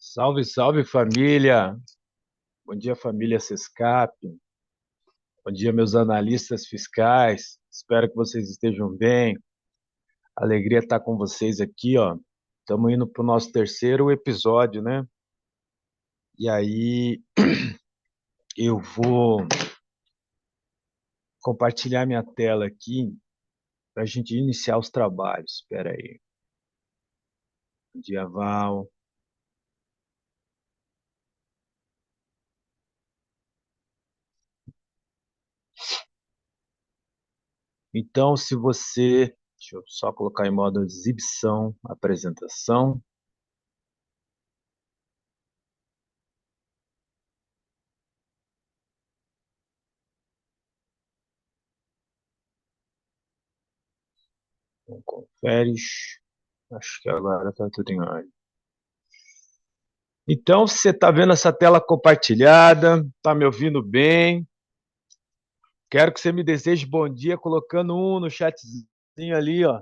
Salve, salve família! Bom dia, família Sescap. Bom dia, meus analistas fiscais. Espero que vocês estejam bem. Alegria estar com vocês aqui, ó. Estamos indo para o nosso terceiro episódio, né? E aí eu vou compartilhar minha tela aqui para a gente iniciar os trabalhos. Espera aí. Bom dia, Val. Então, se você... Deixa eu só colocar em modo exibição, apresentação. Então, confere. Acho que agora está tudo em ordem. Então, se você está vendo essa tela compartilhada, está me ouvindo bem, quero que você me deseje bom dia colocando um no chatzinho ali, ó.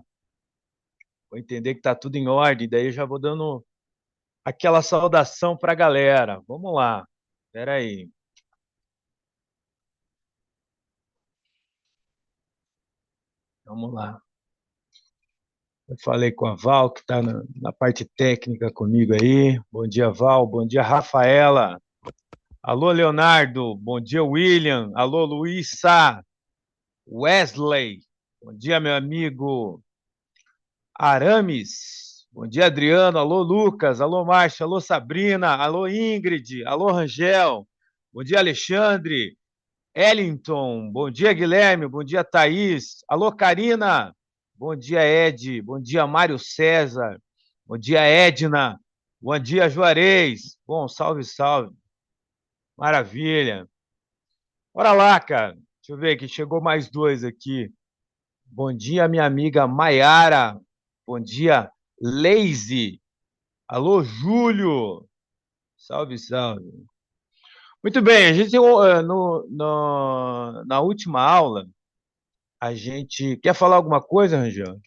Vou entender que está tudo em ordem, daí eu já vou dando aquela saudação para a galera. Vamos lá. Espera aí. Vamos lá. Eu falei com a Val, que está na parte técnica comigo aí. Bom dia, Val. Bom dia, Rafaela. Alô, Leonardo. Bom dia, William. Alô, Luísa. Wesley. Bom dia, meu amigo Arames. Bom dia, Adriano. Alô, Lucas. Alô, Márcia. Alô, Sabrina. Alô, Ingrid. Alô, Rangel. Bom dia, Alexandre. Ellington. Bom dia, Guilherme. Bom dia, Thaís. Alô, Karina. Bom dia, Ed. Bom dia, Mário César. Bom dia, Edna. Bom dia, Juarez. Bom, salve, salve. Maravilha. Bora lá, cara. Deixa eu ver aqui. Chegou mais dois aqui. Bom dia, minha amiga Maiara. Bom dia, Leise. Alô, Júlio. Salve, salve. Muito bem, a gente na última aula, a gente quer falar alguma coisa, Rangel?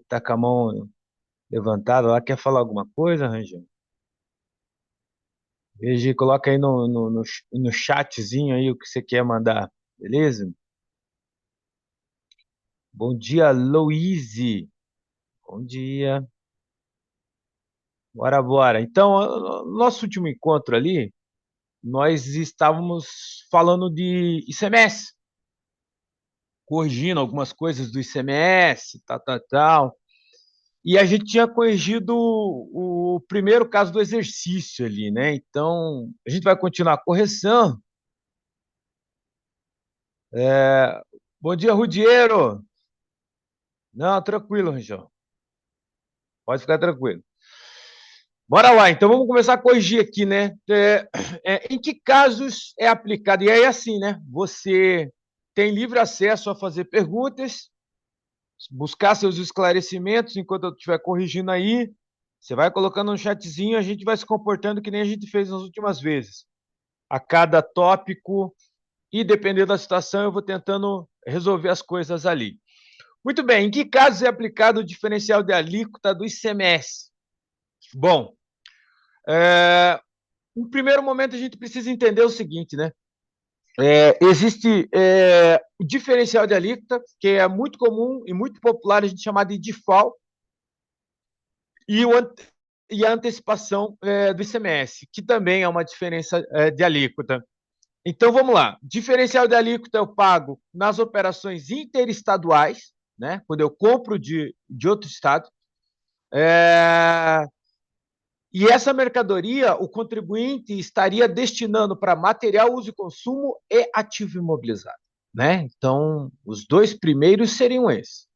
Tá com a mão levantada lá, quer falar alguma coisa, Rangel? Veja, coloca aí no chatzinho aí o que você quer mandar, beleza? Bom dia, Louise. Bom dia. Bora, bora. Então, no nosso último encontro ali, nós estávamos falando de ICMS, corrigindo algumas coisas do ICMS, tal, tal, tal. E a gente tinha corrigido o primeiro caso do exercício ali, né? Então, a gente vai continuar a correção. Bom dia, Rudiero. Não, tranquilo, Rangel. Pode ficar tranquilo. Bora lá, então vamos começar a corrigir aqui, né? Em que casos é aplicado? E aí, assim, né? Você tem livre acesso a fazer perguntas, buscar seus esclarecimentos enquanto eu estiver corrigindo aí. Você vai colocando no chatzinho, a gente vai se comportando que nem a gente fez nas últimas vezes. A cada tópico, e dependendo da situação, eu vou tentando resolver as coisas ali. Muito bem, em que casos é aplicado o diferencial de alíquota do ICMS? Bom, no primeiro momento a gente precisa entender o seguinte, né? Existe o diferencial de alíquota, que é muito comum e muito popular a gente chamar de DIFAL, e, e a antecipação do ICMS, que também é uma diferença de alíquota. Então, vamos lá. Diferencial de alíquota eu pago nas operações interestaduais, né? Quando eu compro de outro estado. E essa mercadoria, o contribuinte estaria destinando para material, uso e consumo e ativo imobilizado, né? Então, os dois primeiros seriam esses.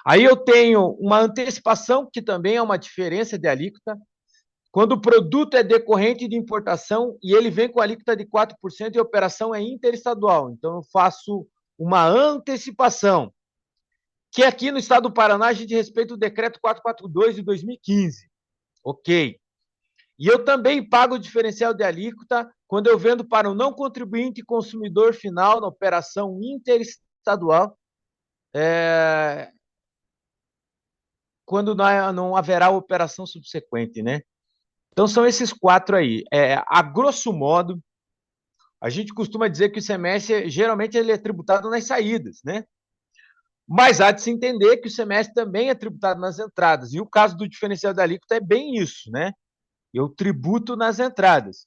Aí eu tenho uma antecipação, que também é uma diferença de alíquota, quando o produto é decorrente de importação e ele vem com alíquota de 4% e a operação é interestadual. Então, eu faço uma antecipação, que aqui no estado do Paraná a gente respeita o decreto 442 de 2015. Ok. E eu também pago o diferencial de alíquota quando eu vendo para o não contribuinte e consumidor final na operação interestadual. quando não haverá operação subsequente, né? Então, são esses 4 aí. A grosso modo, a gente costuma dizer que o semestre, geralmente, ele é tributado nas saídas, né? Mas há de se entender que o semestre também é tributado nas entradas. E o caso do diferencial da alíquota é bem isso, né? Eu tributo nas entradas.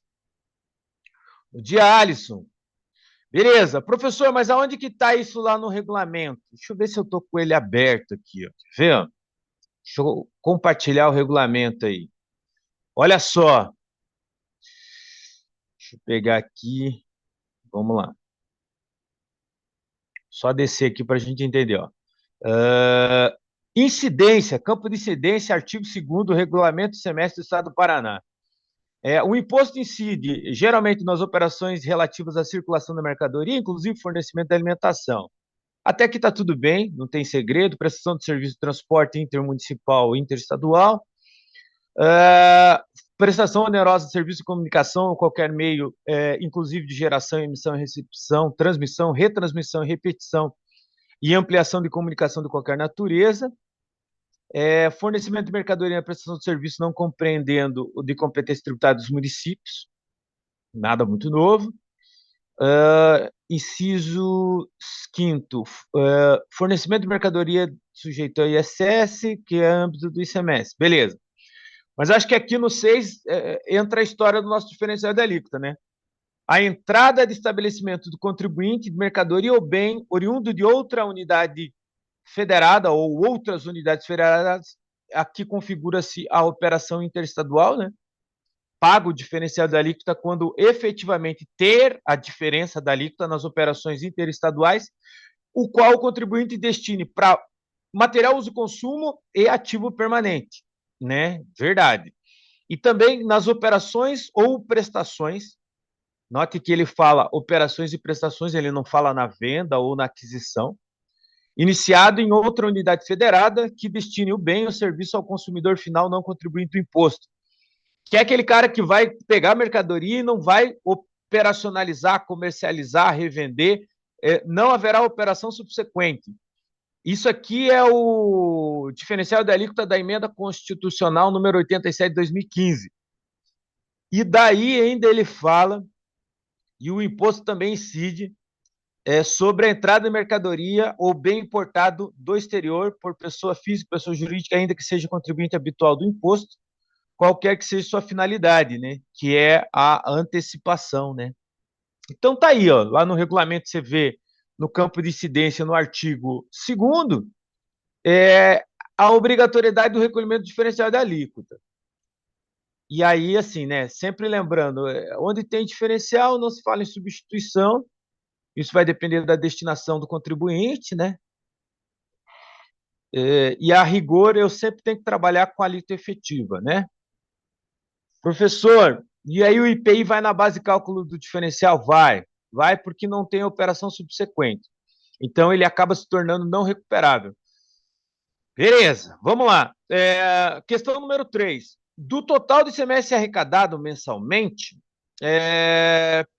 O dia, Alisson. Beleza. Professor, mas aonde que está isso lá no regulamento? Deixa eu ver se eu estou com ele aberto aqui. Ó. Quer ver? Deixa eu compartilhar o regulamento aí. Olha só. Deixa eu pegar aqui. Vamos lá. Só descer aqui para a gente entender. Ó. Incidência, campo de incidência, artigo 2º do Regulamento do Semestre do Estado do Paraná. O imposto incide geralmente nas operações relativas à circulação da mercadoria, inclusive fornecimento da alimentação. Até aqui está tudo bem, não tem segredo, prestação de serviço de transporte intermunicipal e interestadual, prestação onerosa de serviço de comunicação, qualquer meio, inclusive de geração, emissão e recepção, transmissão, retransmissão e repetição e ampliação de comunicação de qualquer natureza, fornecimento de mercadoria e prestação de serviço não compreendendo o de competência tributária dos municípios, nada muito novo. Inciso 5º, fornecimento de mercadoria sujeito a ISS, que é âmbito do ICMS. Beleza. Mas acho que aqui no 6 entra a história do nosso diferencial da alíquota, né? A entrada de estabelecimento do contribuinte de mercadoria ou bem oriundo de outra unidade federada ou outras unidades federadas, aqui configura-se a operação interestadual, né? Paga o diferencial da alíquota quando efetivamente ter a diferença da alíquota nas operações interestaduais, o qual o contribuinte destine para material uso e consumo e ativo permanente, né? Verdade. E também nas operações ou prestações, note que ele fala operações e prestações, ele não fala na venda ou na aquisição, iniciado em outra unidade federada que destine o bem ou serviço ao consumidor final não contribuinte do imposto, que é aquele cara que vai pegar a mercadoria e não vai operacionalizar, comercializar, revender, não haverá operação subsequente. Isso aqui é o diferencial da alíquota da emenda constitucional número 87 de 2015. E daí ainda ele fala, e o imposto também incide, sobre a entrada de mercadoria ou bem importado do exterior por pessoa física, pessoa jurídica, ainda que seja contribuinte habitual do imposto, qualquer que seja sua finalidade, né? Que é a antecipação, né? Então tá aí, ó, lá no regulamento você vê no campo de incidência, no artigo 2º, a obrigatoriedade do recolhimento diferencial da alíquota. E aí, assim, né? Sempre lembrando, onde tem diferencial, não se fala em substituição. Isso vai depender da destinação do contribuinte, né? E a rigor, eu sempre tenho que trabalhar com a alíquota efetiva, né? Professor, e aí o IPI vai na base de cálculo do diferencial? Vai porque não tem operação subsequente. Então, ele acaba se tornando não recuperável. Beleza, vamos lá. Questão número 3. Do total de ICMS arrecadado mensalmente,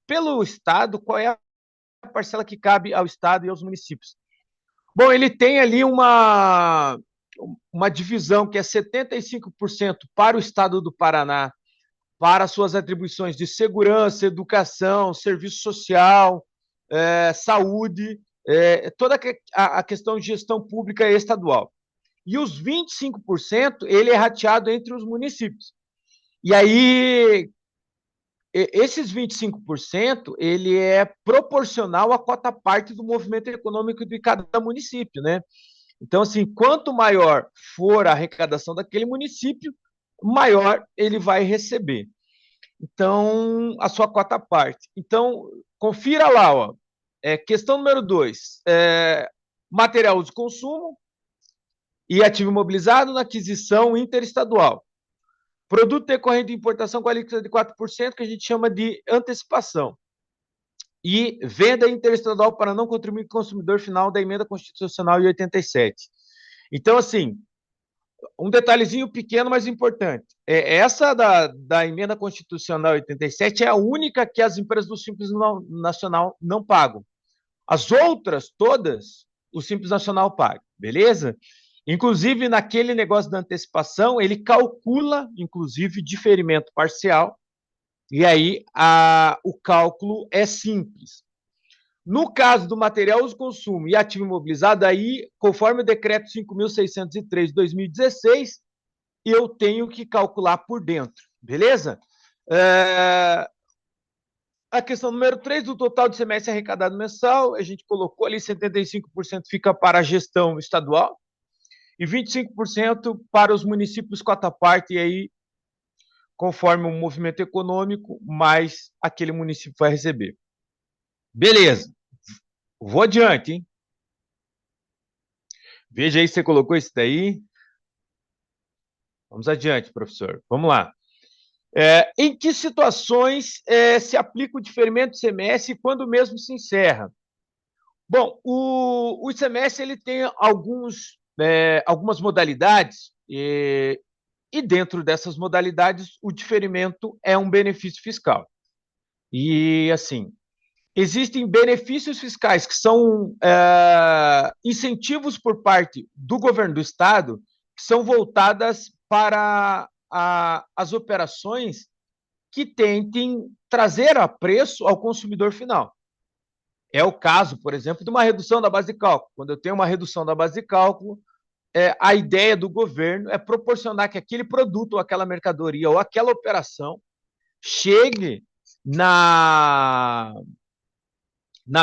pelo Estado, qual é a parcela que cabe ao Estado e aos municípios? Bom, ele tem ali uma divisão que é 75% para o Estado do Paraná, para suas atribuições de segurança, educação, serviço social, saúde, toda a questão de gestão pública estadual. E os 25%, ele é rateado entre os municípios. E aí, esses 25%, ele é proporcional à quota parte do movimento econômico de cada município, né? Então, assim, quanto maior for a arrecadação daquele município, maior ele vai receber. Então, a sua quota parte. Então, confira lá, ó. Questão número 2. Material de consumo e ativo imobilizado na aquisição interestadual. Produto decorrente de importação com alíquota de 4%, que a gente chama de antecipação. E venda interestadual para não contribuir com o consumidor final da emenda constitucional de 87. Então, assim, um detalhezinho pequeno, mas importante. Essa da emenda constitucional 87 é a única que as empresas do Simples Nacional não pagam. As outras, todas, o Simples Nacional paga, beleza? Inclusive, naquele negócio da antecipação, ele calcula, inclusive, diferimento parcial, e aí o cálculo é simples. No caso do material uso consumo e ativo imobilizado, aí, conforme o decreto 5.603 de 2016, eu tenho que calcular por dentro, beleza? A questão número 3, do total de semestre arrecadado mensal, a gente colocou ali 75% fica para a gestão estadual e 25% para os municípios cota parte, e aí, conforme o movimento econômico, mais aquele município vai receber. Beleza. Vou adiante, hein? Veja aí se você colocou isso daí. Vamos adiante, professor. Vamos lá. Em que situações se aplica o diferimento de semestre e quando mesmo se encerra? Bom, o ICMS ele tem algumas modalidades, e dentro dessas modalidades, o diferimento é um benefício fiscal. E, assim, existem benefícios fiscais que são incentivos por parte do governo do Estado, que são voltadas para as operações que tentem trazer a preço ao consumidor final. É o caso, por exemplo, de uma redução da base de cálculo. Quando eu tenho uma redução da base de cálculo, a ideia do governo é proporcionar que aquele produto, ou aquela mercadoria, ou aquela operação chegue na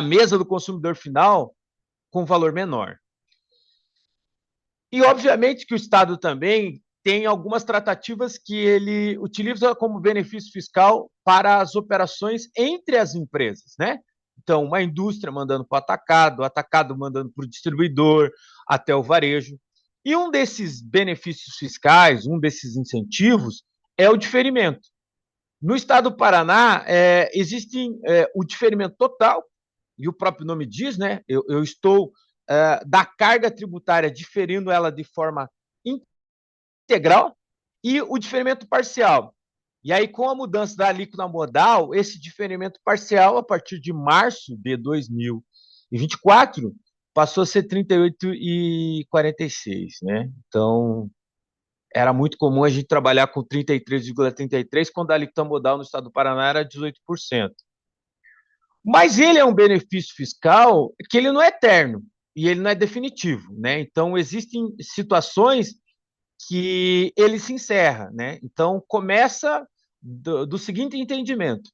mesa do consumidor final com valor menor. E, obviamente, que o Estado também tem algumas tratativas que ele utiliza como benefício fiscal para as operações entre as empresas, né? Então, uma indústria mandando para o atacado mandando para o distribuidor, até o varejo. E um desses benefícios fiscais, um desses incentivos, é o diferimento. No estado do Paraná, existe o diferimento total, e o próprio nome diz, né? Eu estou da carga tributária diferindo ela de forma integral, e o diferimento parcial. E aí, com a mudança da alíquota modal, esse diferimento parcial, a partir de março de 2024, passou a ser 38,46, né? Então, era muito comum a gente trabalhar com 33,33, quando a alíquota modal no estado do Paraná era 18%. Mas ele é um benefício fiscal que ele não é eterno e ele não é definitivo, né? Então, existem situações que ele se encerra, né? Então, começa do seguinte entendimento: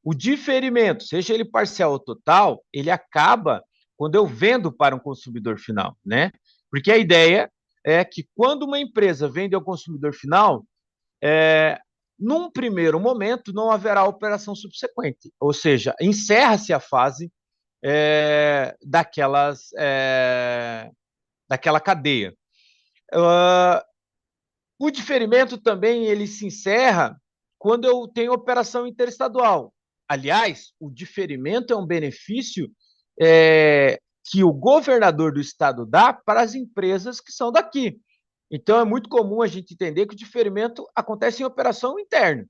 o diferimento, seja ele parcial ou total, ele acaba quando eu vendo para um consumidor final, né? Porque a ideia é que quando uma empresa vende ao consumidor final, num primeiro momento não haverá operação subsequente, ou seja, encerra-se a fase daquela cadeia. O diferimento também ele se encerra quando eu tenho operação interestadual. Aliás, o diferimento é um benefício que o governador do estado dá para as empresas que são daqui. Então, é muito comum a gente entender que o diferimento acontece em operação interna,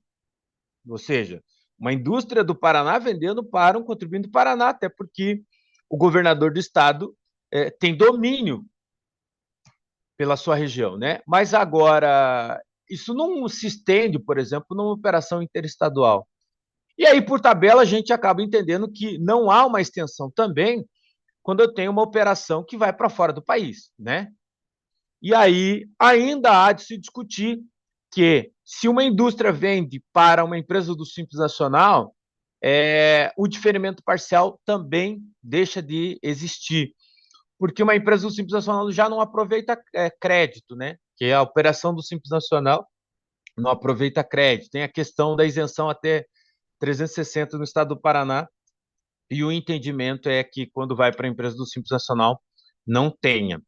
ou seja, uma indústria do Paraná vendendo para um contribuinte do Paraná, até porque o governador do estado tem domínio pela sua região, né? Mas agora, isso não se estende, por exemplo, numa operação interestadual. E aí, por tabela, a gente acaba entendendo que não há uma extensão também quando eu tenho uma operação que vai para fora do país, né? E aí, ainda há de se discutir que, se uma indústria vende para uma empresa do Simples Nacional, o diferimento parcial também deixa de existir, porque uma empresa do Simples Nacional já não aproveita crédito, né? Que a operação do Simples Nacional não aproveita crédito. Tem a questão da isenção até 360 no estado do Paraná, e o entendimento é que, quando vai para a empresa do Simples Nacional, não tenha.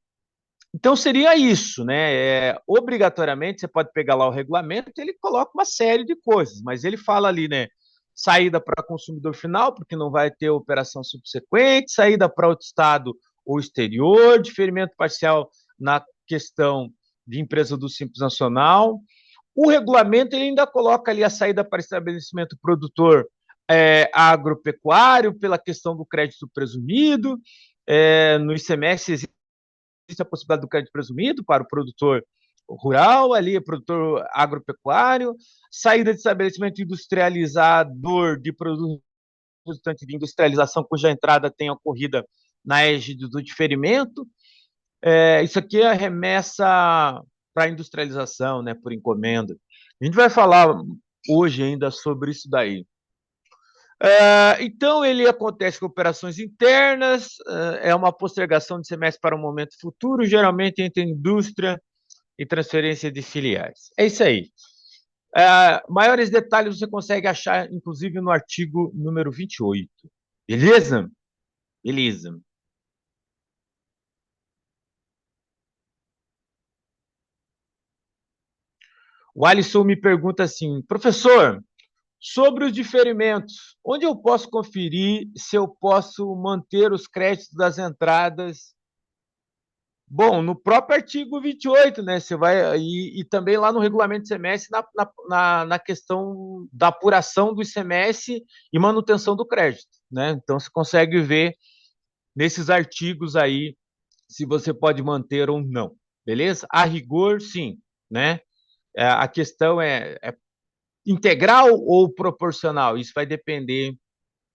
Então, seria isso, né? Obrigatoriamente, você pode pegar lá o regulamento, ele coloca uma série de coisas, mas ele fala ali, né? Saída para consumidor final, porque não vai ter operação subsequente, saída para outro estado ou exterior, diferimento parcial na questão de empresa do Simples Nacional. O regulamento ele ainda coloca ali a saída para estabelecimento produtor agropecuário, pela questão do crédito presumido. No ICMS a possibilidade do crédito presumido para o produtor rural, ali, produtor agropecuário, saída de estabelecimento industrializador de produtos resultantes de industrialização cuja entrada tenha ocorrida na égide do diferimento. Isso aqui é a remessa para industrialização, né, por encomenda. A gente vai falar hoje ainda sobre isso daí. Então, ele acontece com operações internas, é uma postergação de semestre para um momento futuro, geralmente entre indústria e transferência de filiais. É isso aí. Maiores detalhes você consegue achar, inclusive, no artigo número 28. Beleza? Beleza. O Alisson me pergunta assim, professor, sobre os diferimentos, onde eu posso conferir se eu posso manter os créditos das entradas? Bom, no próprio artigo 28, né? Você vai e também lá no regulamento de ICMS na questão da apuração do ICMS e manutenção do crédito, né? Então você consegue ver nesses artigos aí se você pode manter ou não, beleza? A rigor, sim, né? A questão é integral ou proporcional? Isso vai depender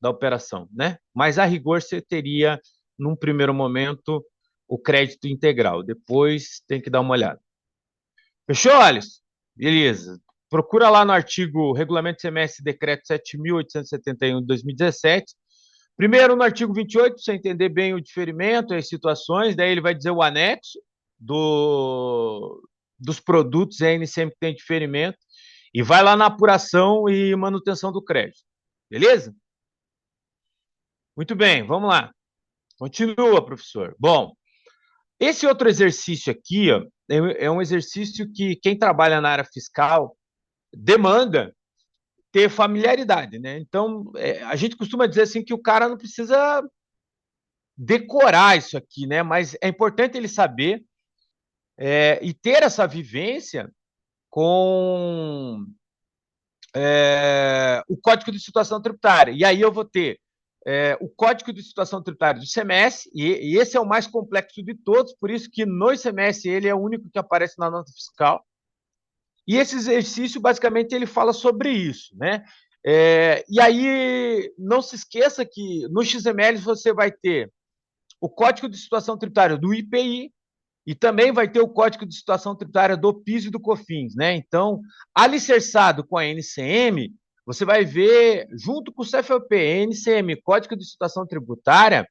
da operação, né? Mas a rigor você teria, num primeiro momento, o crédito integral. Depois tem que dar uma olhada. Fechou, Alisson? Beleza. Procura lá no artigo Regulamento de Semestre Decreto 7.871 de 2017. Primeiro, no artigo 28, para você entender bem o diferimento e as situações, daí ele vai dizer o anexo dos produtos NCM que tem diferimento e vai lá na apuração e manutenção do crédito. Beleza? Muito bem, vamos lá. Continua, professor. Bom, esse outro exercício aqui ó, é um exercício que quem trabalha na área fiscal demanda ter familiaridade, né? Então, a gente costuma dizer assim que o cara não precisa decorar isso aqui, né? Mas é importante ele saber e ter essa vivência com o Código de Situação Tributária. E aí eu vou ter o Código de Situação Tributária do ICMS, e esse é o mais complexo de todos, por isso que no ICMS ele é o único que aparece na nota fiscal. E esse exercício, basicamente, ele fala sobre isso, né? E aí, não se esqueça que no XML você vai ter o Código de Situação Tributária do IPI e também vai ter o Código de Situação Tributária do PIS e do COFINS, né? Então, alicerçado com a NCM, você vai ver, junto com o CFOP, NCM, Código de Situação Tributária,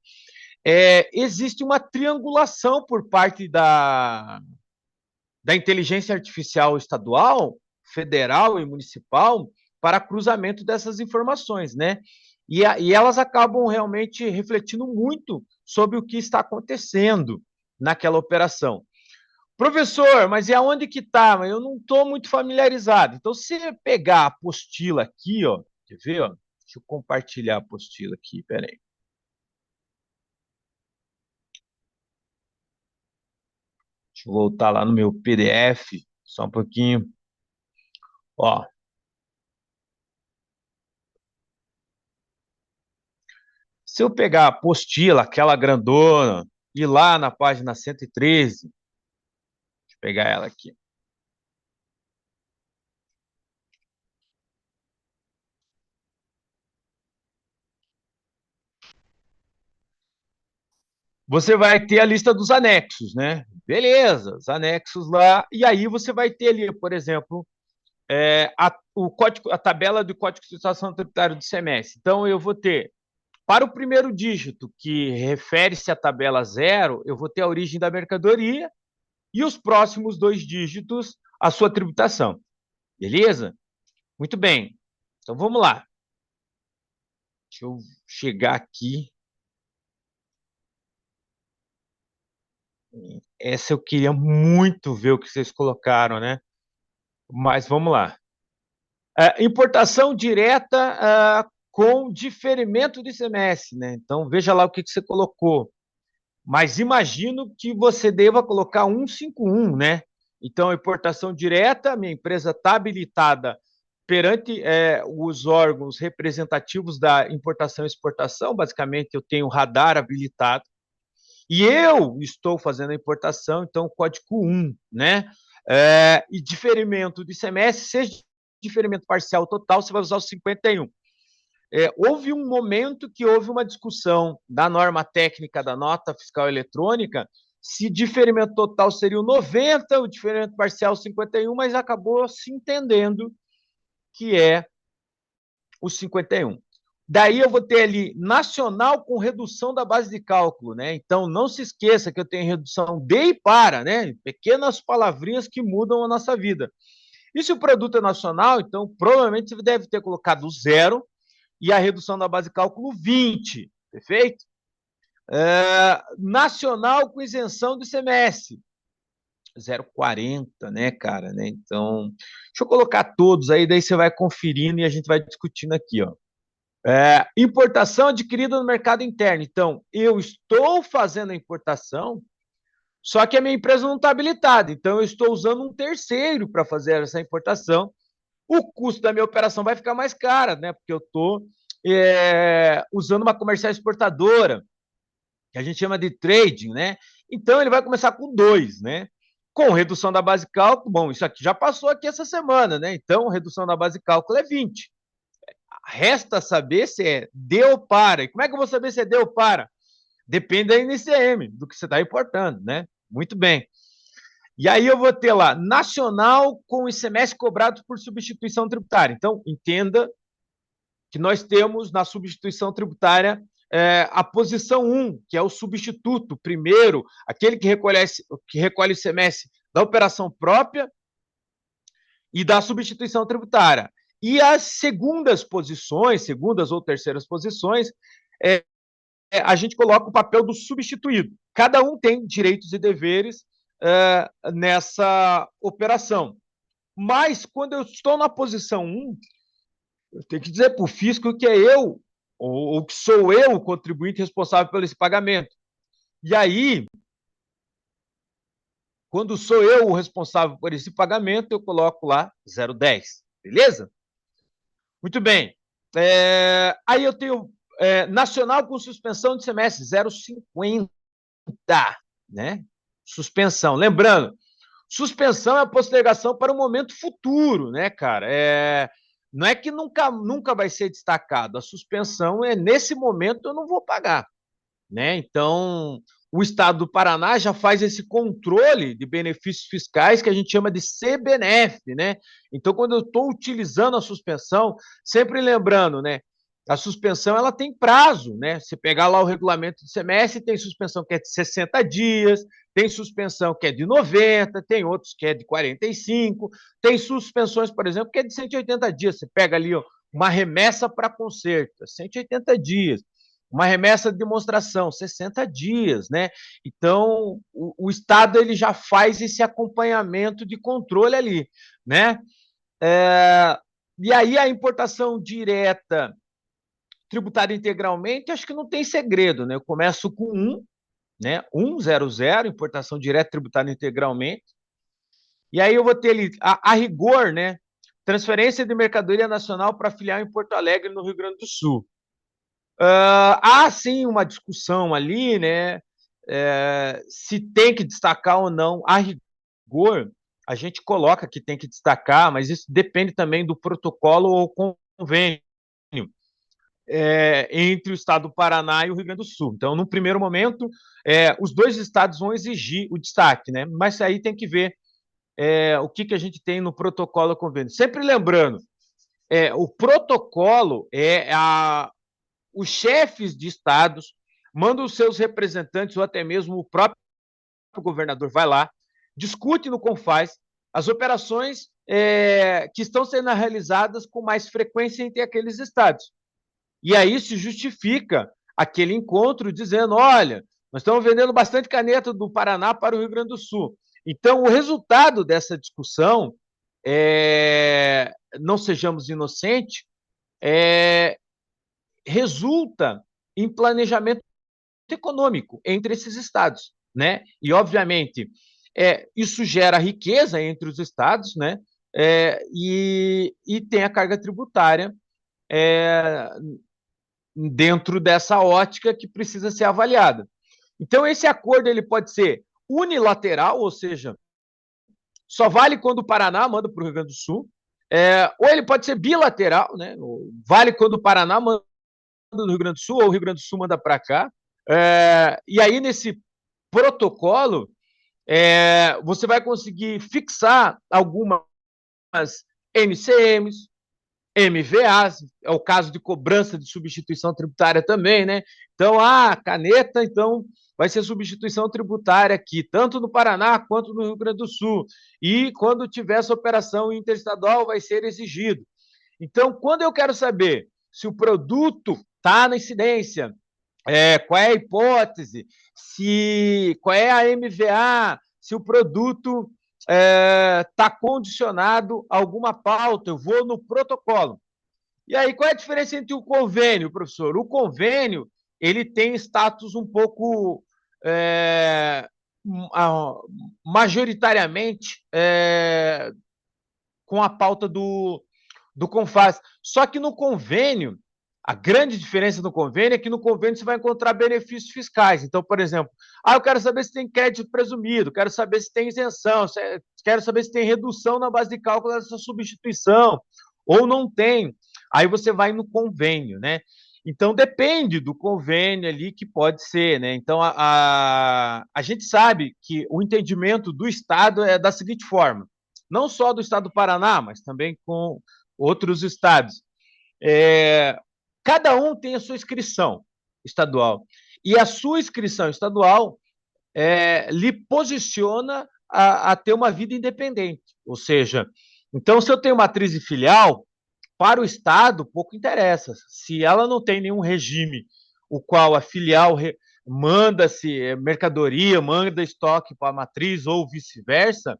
existe uma triangulação por parte da inteligência artificial estadual, federal e municipal para cruzamento dessas informações, né? E elas acabam realmente refletindo muito sobre o que está acontecendo naquela operação. Professor, mas e aonde que está? Eu não estou muito familiarizado. Então, se você pegar a apostila aqui, ó, quer ver? Ó? Deixa eu compartilhar a apostila aqui, peraí. Deixa eu voltar lá no meu PDF, só um pouquinho. Ó, se eu pegar a apostila, aquela grandona, e lá na página 113, deixa eu pegar ela aqui. Você vai ter a lista dos anexos, né? Beleza, os anexos lá, e aí você vai ter ali, por exemplo, a tabela do Código de Situação Tributária do semestre. Então, eu vou ter, para o primeiro dígito, que refere-se à tabela 0, eu vou ter a origem da mercadoria e os próximos dois dígitos, a sua tributação. Beleza? Muito bem. Então, vamos lá. Deixa eu chegar aqui. Essa eu queria muito ver o que vocês colocaram, né? Mas vamos lá. Importação direta com diferimento de ICMS, né? Então, veja lá o que você colocou. Mas imagino que você deva colocar 151, né? Então, importação direta, minha empresa está habilitada perante os órgãos representativos da importação e exportação, basicamente eu tenho radar habilitado, E eu estou fazendo a importação, então, código 1, né? E diferimento de ICMS, seja diferimento parcial ou total, você vai usar o 51. Houve um momento que houve uma discussão da norma técnica da nota fiscal eletrônica, se diferimento total seria o 90, o diferimento parcial o 51, mas acabou se entendendo que é o 51. Daí eu vou ter ali nacional com redução da base de cálculo, né? Então não se esqueça que eu tenho redução de e para, né? Pequenas palavrinhas que mudam a nossa vida. E se o produto é nacional, então provavelmente você deve ter colocado 0 e a redução da base de cálculo 20, perfeito? Nacional com isenção do ICMS, 0,40, né, cara? Né? Então, deixa eu colocar todos aí, daí você vai conferindo e a gente vai discutindo aqui, ó. Importação adquirida no mercado interno. Então, eu estou fazendo a importação, só que a minha empresa não está habilitada. Então, eu estou usando um terceiro para fazer essa importação. O custo da minha operação vai ficar mais cara, né? Porque eu estou usando uma comercial exportadora, que a gente chama de trading, né? Então, ele vai começar com 2, né? Com redução da base de cálculo, bom, isso aqui já passou aqui essa semana, né? Então, redução da base de cálculo é 20. Resta saber se é de ou para. E como é que eu vou saber se é de ou para? Depende da NCM, do que você está importando, né? Muito bem. E aí eu vou ter lá, nacional com ICMS cobrado por substituição tributária. Então, entenda que nós temos na substituição tributária a posição 1, que é o substituto, primeiro, aquele que recolhe o ICMS da operação própria e da substituição tributária. E as segundas posições, segundas ou terceiras posições, a gente coloca o papel do substituído. Cada um tem direitos e deveres nessa operação. Mas, quando eu estou na posição 1, eu tenho que dizer para o fisco que é eu, ou que sou eu o contribuinte responsável por esse pagamento. E aí, quando sou eu o responsável por esse pagamento, eu coloco lá 0,10. Beleza? Muito bem. Aí eu tenho nacional com suspensão de semestre, 0,50, né? Suspensão. Lembrando, suspensão é a postergação para um momento futuro, né, cara? Não é que nunca vai ser destacado. A suspensão é nesse momento eu não vou pagar, né? Então, o Estado do Paraná já faz esse controle de benefícios fiscais que a gente chama de CBNF, né? Então, quando eu estou utilizando a suspensão, sempre lembrando, né? A suspensão ela tem prazo, né? Você pegar lá o regulamento do semestre, tem suspensão que é de 60 dias, tem suspensão que é de 90, tem outros que é de 45, tem suspensões, por exemplo, que é de 180 dias. Você pega ali ó, uma remessa para conserto, 180 dias. Uma remessa de demonstração, 60 dias, né? Então, o Estado ele já faz esse acompanhamento de controle ali, né? E aí a importação direta tributada integralmente, acho que não tem segredo, né? Eu começo com 1, né? 100, importação direta tributada integralmente. E aí eu vou ter ali, a rigor, né? Transferência de mercadoria nacional para filial em Porto Alegre, no Rio Grande do Sul. Há sim uma discussão ali, né? Se tem que destacar ou não. A rigor, a gente coloca que tem que destacar, mas isso depende também do protocolo ou convênio entre o Estado do Paraná e o Rio Grande do Sul. Então, no primeiro momento, os dois estados vão exigir o destaque, né? Mas aí tem que ver o que a gente tem no protocolo ou convênio. Sempre lembrando, o protocolo os chefes de estados mandam os seus representantes, ou até mesmo o próprio governador vai lá, discute no CONFAS as operações que estão sendo realizadas com mais frequência entre aqueles estados. E aí se justifica aquele encontro dizendo, olha, nós estamos vendendo bastante caneta do Paraná para o Rio Grande do Sul. Então, o resultado dessa discussão, não sejamos inocentes, resulta em planejamento econômico entre esses estados, né? E, obviamente, isso gera riqueza entre os estados, né? E tem a carga tributária dentro dessa ótica que precisa ser avaliada. Então, esse acordo ele pode ser unilateral, ou seja, só vale quando o Paraná manda para o Rio Grande do Sul, ou ele pode ser bilateral, né? Vale quando o Paraná manda do Rio Grande do Sul, ou o Rio Grande do Sul manda para cá. E aí, nesse protocolo, você vai conseguir fixar algumas MCMs, MVAs, é o caso de cobrança de substituição tributária também, né? Então, caneta, então, vai ser substituição tributária aqui, tanto no Paraná quanto no Rio Grande do Sul. E quando tiver essa operação interestadual, vai ser exigido. Então, quando eu quero saber se o produto está na incidência, qual é a hipótese, qual é a MVA, se o produto está condicionado a alguma pauta, eu vou no protocolo. E aí, qual é a diferença entre o convênio, professor? O convênio, ele tem status um pouco majoritariamente com a pauta do CONFAS. Só que no convênio, a grande diferença no convênio é que no convênio você vai encontrar benefícios fiscais. Então, por exemplo, eu quero saber se tem crédito presumido, quero saber se tem isenção, quero saber se tem redução na base de cálculo dessa substituição, ou não tem. Aí você vai no convênio, né? Então, depende do convênio ali que pode ser, né? Então, a gente sabe que o entendimento do Estado é da seguinte forma, não só do Estado do Paraná, mas também com outros estados. Cada um tem a sua inscrição estadual. E a sua inscrição estadual lhe posiciona a ter uma vida independente. Ou seja, então, se eu tenho matriz e filial, para o Estado, pouco interessa. Se ela não tem nenhum regime o qual a filial manda-se mercadoria, manda estoque para a matriz ou vice-versa,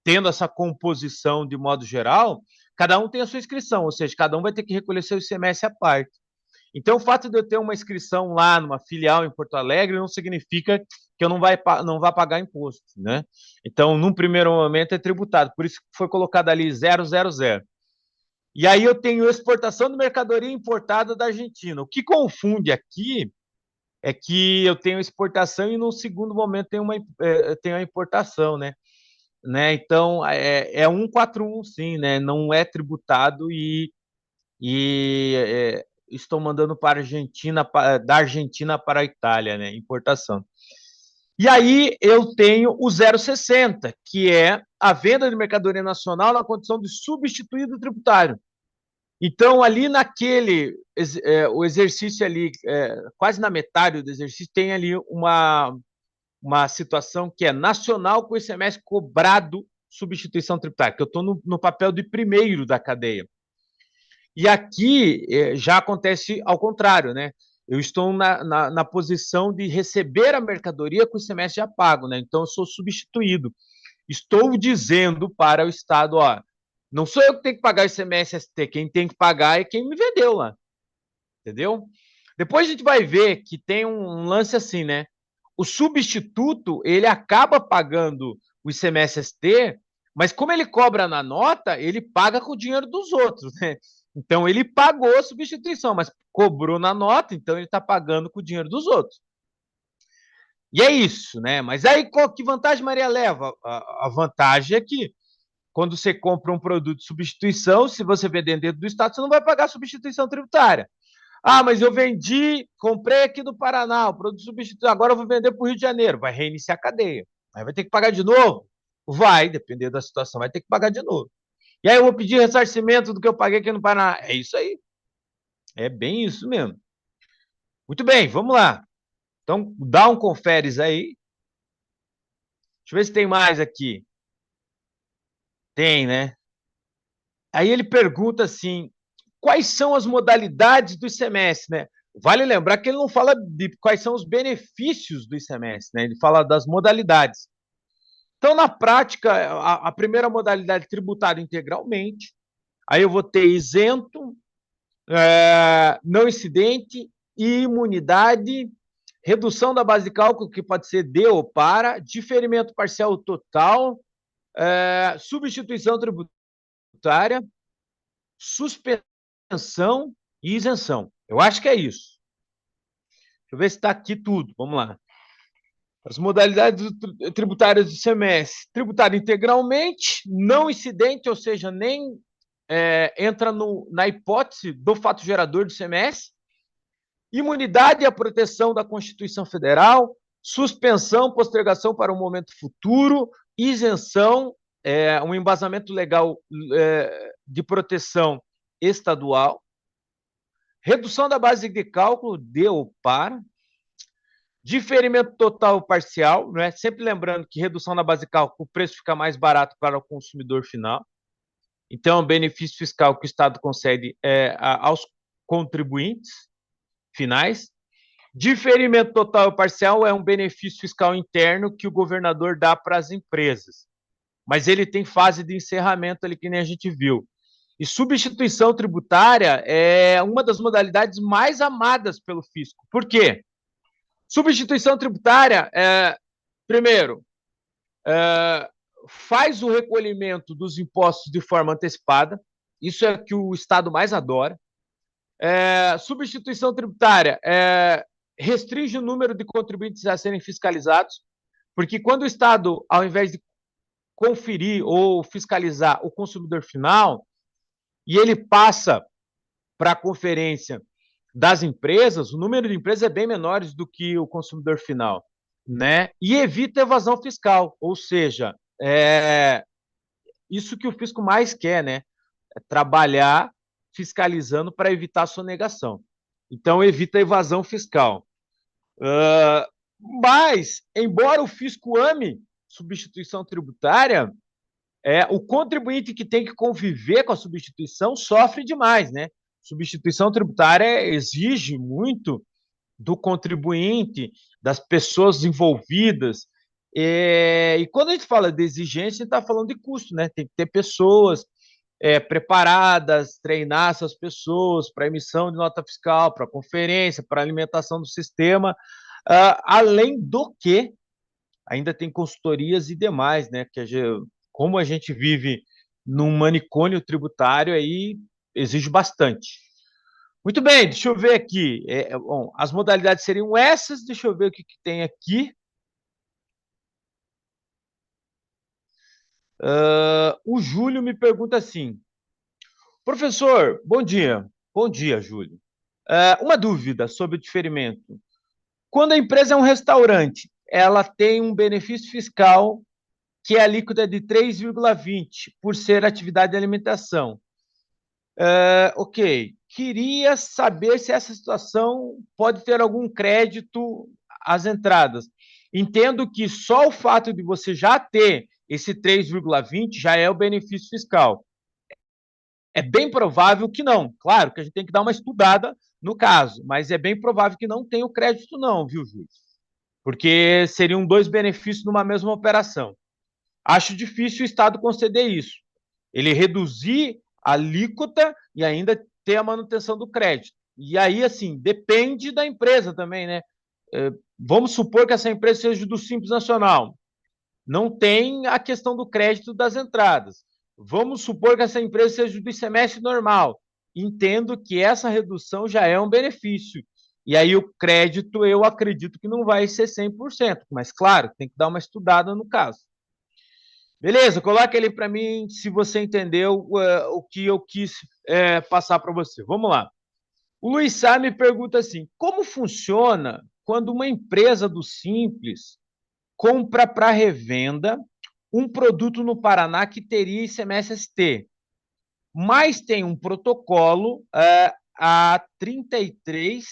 tendo essa composição de modo geral, cada um tem a sua inscrição, ou seja, cada um vai ter que recolher seu ICMS à parte. Então, o fato de eu ter uma inscrição lá numa filial em Porto Alegre não significa que eu não vá pagar imposto, né? Então, num primeiro momento é tributado, por isso que foi colocado ali 000. E aí eu tenho exportação de mercadoria importada da Argentina. O que confunde aqui é que eu tenho exportação e no segundo momento tenho a importação, né? Então, é 141, sim, né? Não é tributado e estou mandando para a Argentina, da Argentina para a Itália, né? Importação. E aí eu tenho o 060, que é a venda de mercadoria nacional na condição de substituído tributário. Então, ali o exercício ali, quase na metade do exercício, tem ali uma situação que é nacional com o ICMS cobrado substituição tributária, que eu estou no papel de primeiro da cadeia. E aqui já acontece ao contrário, né? Eu estou na posição de receber a mercadoria com o ICMS já pago, né? Então, eu sou substituído. Estou dizendo para o Estado, não sou eu que tenho que pagar o ICMS-ST, quem tem que pagar é quem me vendeu lá, entendeu? Depois a gente vai ver que tem um lance assim, né? O substituto, ele acaba pagando o ICMS-ST, mas como ele cobra na nota, ele paga com o dinheiro dos outros, né? Então, ele pagou a substituição, mas cobrou na nota, então ele está pagando com o dinheiro dos outros. E é isso, né? Mas aí, que vantagem Maria leva? A vantagem é que quando você compra um produto de substituição, se você vender dentro do Estado, você não vai pagar substituição tributária. Mas eu comprei aqui do Paraná, o produto substituído, agora eu vou vender para o Rio de Janeiro. Vai reiniciar a cadeia. Aí vai ter que pagar de novo? Vai, dependendo da situação, vai ter que pagar de novo. E aí eu vou pedir ressarcimento do que eu paguei aqui no Paraná. É isso aí. É bem isso mesmo. Muito bem, vamos lá. Então, dá um conferes aí. Deixa eu ver se tem mais aqui. Tem, né? Aí ele pergunta assim, quais são as modalidades do ICMS, né? Vale lembrar que ele não fala de quais são os benefícios do ICMS, né? Ele fala das modalidades. Então, na prática, a primeira modalidade tributada integralmente, aí eu vou ter isento, não incidente, imunidade, redução da base de cálculo, que pode ser de ou para, diferimento parcial ou total, substituição tributária, suspensão e isenção. Eu acho que é isso. eu ver se está aqui tudo. Vamos lá. As modalidades tributárias do ICMS. Tributário integralmente, não incidente, ou seja, nem entra na hipótese do fato gerador do ICMS. Imunidade e a proteção da Constituição Federal, suspensão, postergação para um momento futuro, isenção, um embasamento legal de proteção estadual, redução da base de cálculo de ou para, diferimento total ou parcial, né? Sempre lembrando que redução da base de cálculo, o preço fica mais barato para o consumidor final. Então, benefício fiscal que o Estado concede aos contribuintes finais. Diferimento total ou parcial é um benefício fiscal interno que o governador dá para as empresas, mas ele tem fase de encerramento ali, que nem a gente viu. E substituição tributária é uma das modalidades mais amadas pelo fisco. Por quê? Substituição tributária, primeiro, faz o recolhimento dos impostos de forma antecipada, isso é o que o Estado mais adora. Substituição tributária restringe o número de contribuintes a serem fiscalizados, porque quando o Estado, ao invés de conferir ou fiscalizar o consumidor final, e ele passa para a conferência das empresas, o número de empresas é bem menor do que o consumidor final, né? E evita evasão fiscal, ou seja, isso que o fisco mais quer, né? É trabalhar fiscalizando para evitar a sonegação. Então, evita a evasão fiscal. Mas, embora o fisco ame substituição tributária, o contribuinte que tem que conviver com a substituição sofre demais, né? Substituição tributária exige muito do contribuinte, das pessoas envolvidas. E quando a gente fala de exigência, a gente está falando de custo, né? Tem que ter pessoas preparadas, treinar essas pessoas para emissão de nota fiscal, para conferência, para alimentação do sistema, além do que ainda tem consultorias e demais, né? Que como a gente vive num manicômio tributário, aí exige bastante. Muito bem, deixa eu ver aqui. Bom, as modalidades seriam essas, deixa eu ver o que tem aqui. O Júlio me pergunta assim: professor, bom dia. Bom dia, Júlio. Uma dúvida sobre o diferimento. Quando a empresa é um restaurante, ela tem um benefício fiscal que é a alíquota de 3,20 por ser atividade de alimentação. Ok. Queria saber se essa situação pode ter algum crédito às entradas. Entendo que só o fato de você já ter esse 3,20 já é o benefício fiscal. É bem provável que não. Claro que a gente tem que dar uma estudada no caso, mas é bem provável que não tenha o crédito não, viu, Júlio? Porque seriam dois benefícios numa mesma operação. Acho difícil o Estado conceder isso. Ele reduzir a alíquota e ainda ter a manutenção do crédito. E aí, assim, depende da empresa também, né? Vamos supor que essa empresa seja do Simples Nacional. Não tem a questão do crédito das entradas. Vamos supor que essa empresa seja do ICMS normal. Entendo que essa redução já é um benefício. E aí o crédito, eu acredito que não vai ser 100%, mas claro, tem que dar uma estudada no caso. Beleza, coloca ele para mim se você entendeu o que eu quis passar para você. Vamos lá. O Luiz Sá me pergunta assim: como funciona quando uma empresa do Simples compra para revenda um produto no Paraná que teria ICMS-ST, mas tem um protocolo a 33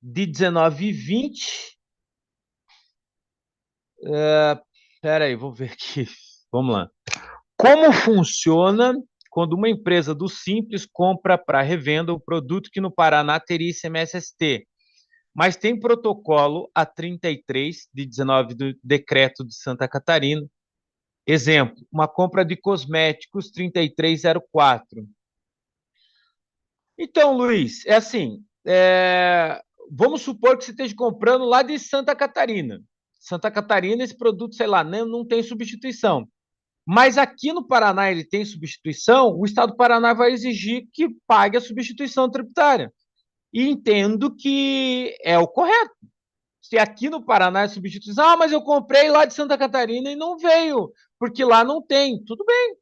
de 19,20. Espera aí, vou ver aqui. Vamos lá. Como funciona quando uma empresa do Simples compra para revenda o produto que no Paraná teria ICMS-ST, mas tem protocolo a 33 de 19 do Decreto de Santa Catarina. Exemplo, uma compra de cosméticos 3304. Então, Luiz, assim, vamos supor que você esteja comprando lá de Santa Catarina. Santa Catarina, esse produto, sei lá, não tem substituição. Mas aqui no Paraná ele tem substituição, o Estado do Paraná vai exigir que pague a substituição tributária. e entendo que é o correto. Se aqui no Paraná é substituição, mas eu comprei lá de Santa Catarina e não veio, porque lá não tem. Tudo bem,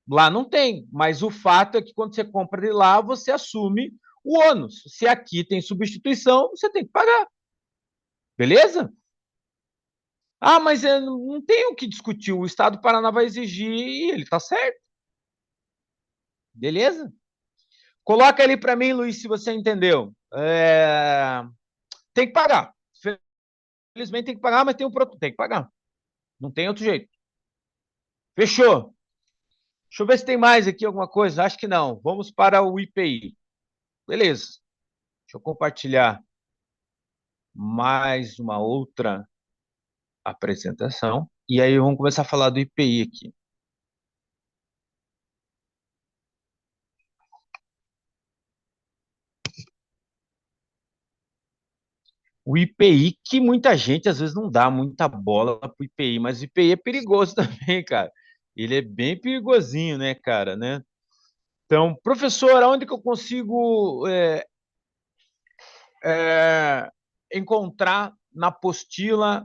lá não tem. Mas o fato é que quando você compra de lá, você assume o ônus. Se aqui tem substituição, você tem que pagar. Beleza? Ah, mas não tem o que discutir. O Estado do Paraná vai exigir e ele está certo. Beleza? Coloca ali para mim, Luiz, se você entendeu. Tem que pagar. Infelizmente tem que pagar, mas tem que pagar. Não tem outro jeito. Fechou. Deixa eu ver se tem mais aqui alguma coisa. Acho que não. Vamos para o IPI. Beleza. Deixa eu compartilhar mais uma outra apresentação. E aí vamos começar a falar do IPI aqui. O IPI, que muita gente às vezes não dá muita bola para o IPI, mas o IPI é perigoso também, cara. Ele é bem perigosinho, né, cara, né? Então, professor, aonde que eu consigo encontrar na apostila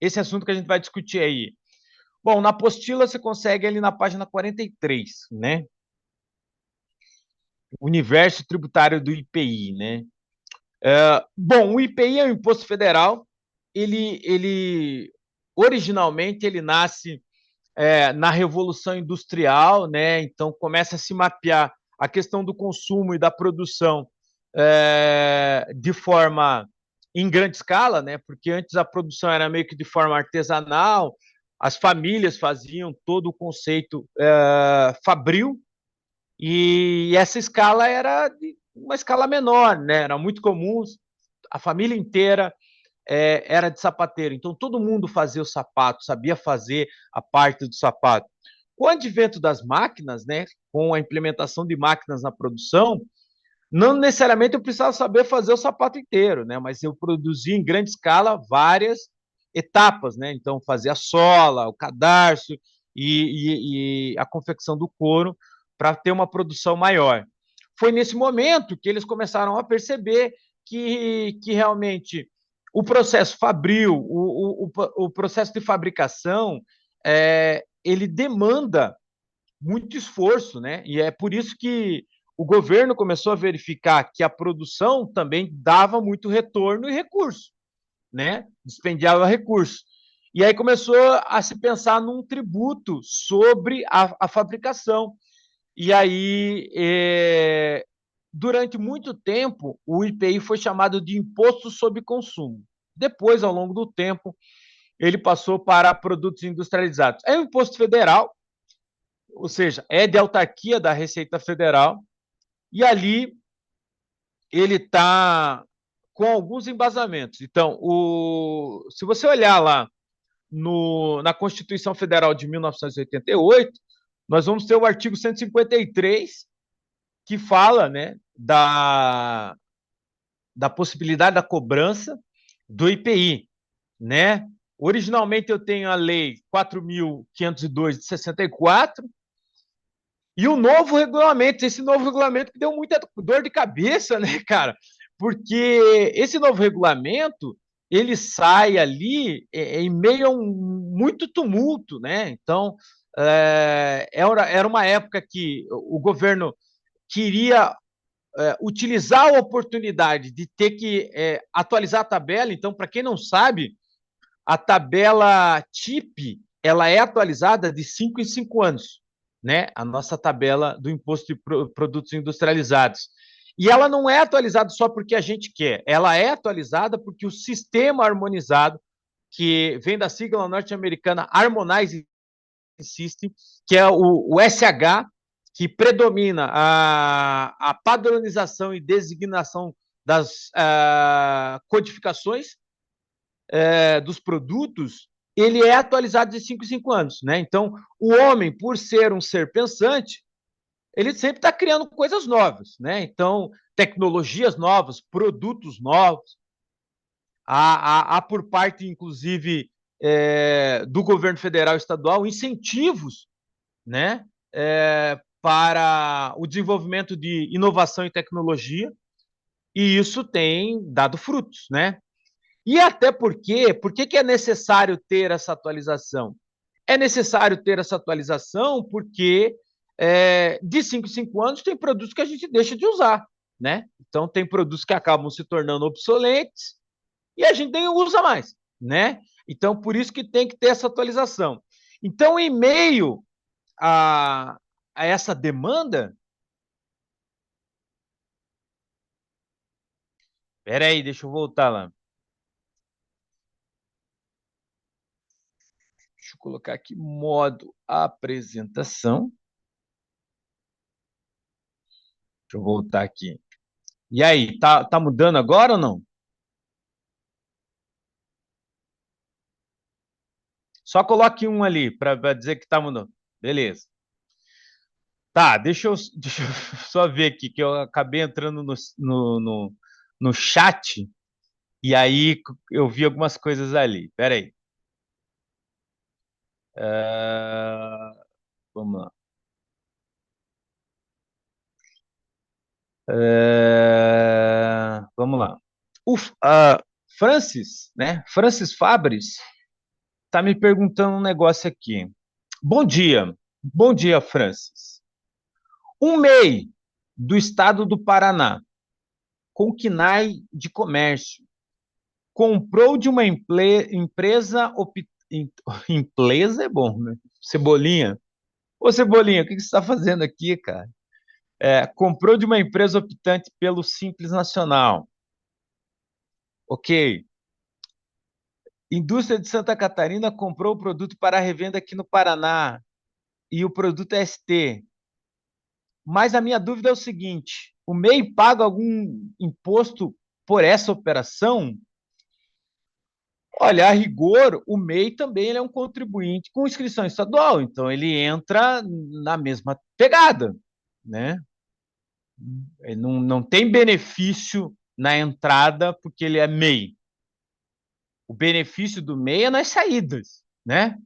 esse assunto que a gente vai discutir aí? Bom, na apostila você consegue ali na página 43, né? Universo tributário do IPI, né? Bom, o IPI é um imposto federal. Ele originalmente ele nasce na Revolução Industrial, né? Então começa a se mapear a questão do consumo e da produção de forma em grande escala, né? Porque antes a produção era meio que de forma artesanal, as famílias faziam todo o conceito fabril, e essa escala era uma escala menor, né? Era muito comum, a família inteira era de sapateiro, então todo mundo fazia o sapato, sabia fazer a parte do sapato. Com o advento das máquinas, né, com a implementação de máquinas na produção, não necessariamente eu precisava saber fazer o sapato inteiro, né, mas eu produzia em grande escala várias etapas, né, então fazia a sola, o cadarço e a confecção do couro para ter uma produção maior. Foi nesse momento que eles começaram a perceber que realmente o processo fabril, o processo de fabricação, ele demanda muito esforço, né? E é por isso que o governo começou a verificar que a produção também dava muito retorno e recurso, né? Dispendiava recurso. E aí começou a se pensar num tributo sobre a fabricação. E aí, durante muito tempo, o IPI foi chamado de Imposto sobre Consumo. Depois, ao longo do tempo, ele passou para produtos industrializados. É um imposto federal, ou seja, é de autarquia da Receita Federal, e ali ele está com alguns embasamentos. Então, se você olhar lá na Constituição Federal de 1988, nós vamos ter o artigo 153, que fala, né, da possibilidade da cobrança do IPI, né? Originalmente eu tenho a lei 4.502 de 64 e o novo regulamento, esse novo regulamento que deu muita dor de cabeça, né, cara? Porque esse novo regulamento, ele sai ali em meio a muito tumulto, né? Então, era uma época que o governo queria utilizar a oportunidade de ter que atualizar a tabela. Então, para quem não sabe, a tabela TIP ela é atualizada de 5 em 5 anos, né? A nossa tabela do imposto de produtos industrializados. E ela não é atualizada só porque a gente quer, ela é atualizada porque o sistema harmonizado, que vem da sigla norte-americana Harmonized System, que é o SH, que predomina a padronização e designação das codificações dos produtos, ele é atualizado de 5 em 5 anos, né? Então, o homem, por ser um ser pensante, ele sempre está criando coisas novas, né? Então, tecnologias novas, produtos novos. Há por parte, inclusive, do governo federal e estadual, incentivos, né? Para o desenvolvimento de inovação e tecnologia. E isso tem dado frutos, né? E até porque, por que é necessário ter essa atualização? É necessário ter essa atualização porque de 5 em 5 anos tem produtos que a gente deixa de usar, né? Então tem produtos que acabam se tornando obsoletos e a gente nem usa mais, né? Então por isso que tem que ter essa atualização. Então, em meio a essa demanda, peraí, deixa eu voltar lá. Deixa eu colocar aqui modo apresentação. Deixa eu voltar aqui. E aí, tá mudando agora ou não? Só coloque um ali para dizer que tá mudando. Beleza. Tá, deixa eu só ver aqui, que eu acabei entrando no chat e aí eu vi algumas coisas ali. Pera aí. Vamos lá. Vamos lá. O Francis, né? Francis Fabres tá me perguntando um negócio aqui. Bom dia. Bom dia, Francis. Um MEI do estado do Paraná, com KNAI de comércio, comprou de uma empresa. Empresa é bom, né? Cebolinha. Ô, Cebolinha, o que você está fazendo aqui, cara? Comprou de uma empresa optante pelo Simples Nacional. Ok. Indústria de Santa Catarina comprou o produto para revenda aqui no Paraná e o produto é ST. Mas a minha dúvida é o seguinte: o MEI paga algum imposto por essa operação? Olha, a rigor, o MEI também ele é um contribuinte com inscrição estadual, então ele entra na mesma pegada, né? Ele não tem benefício na entrada porque ele é MEI. O benefício do MEI é nas saídas, né?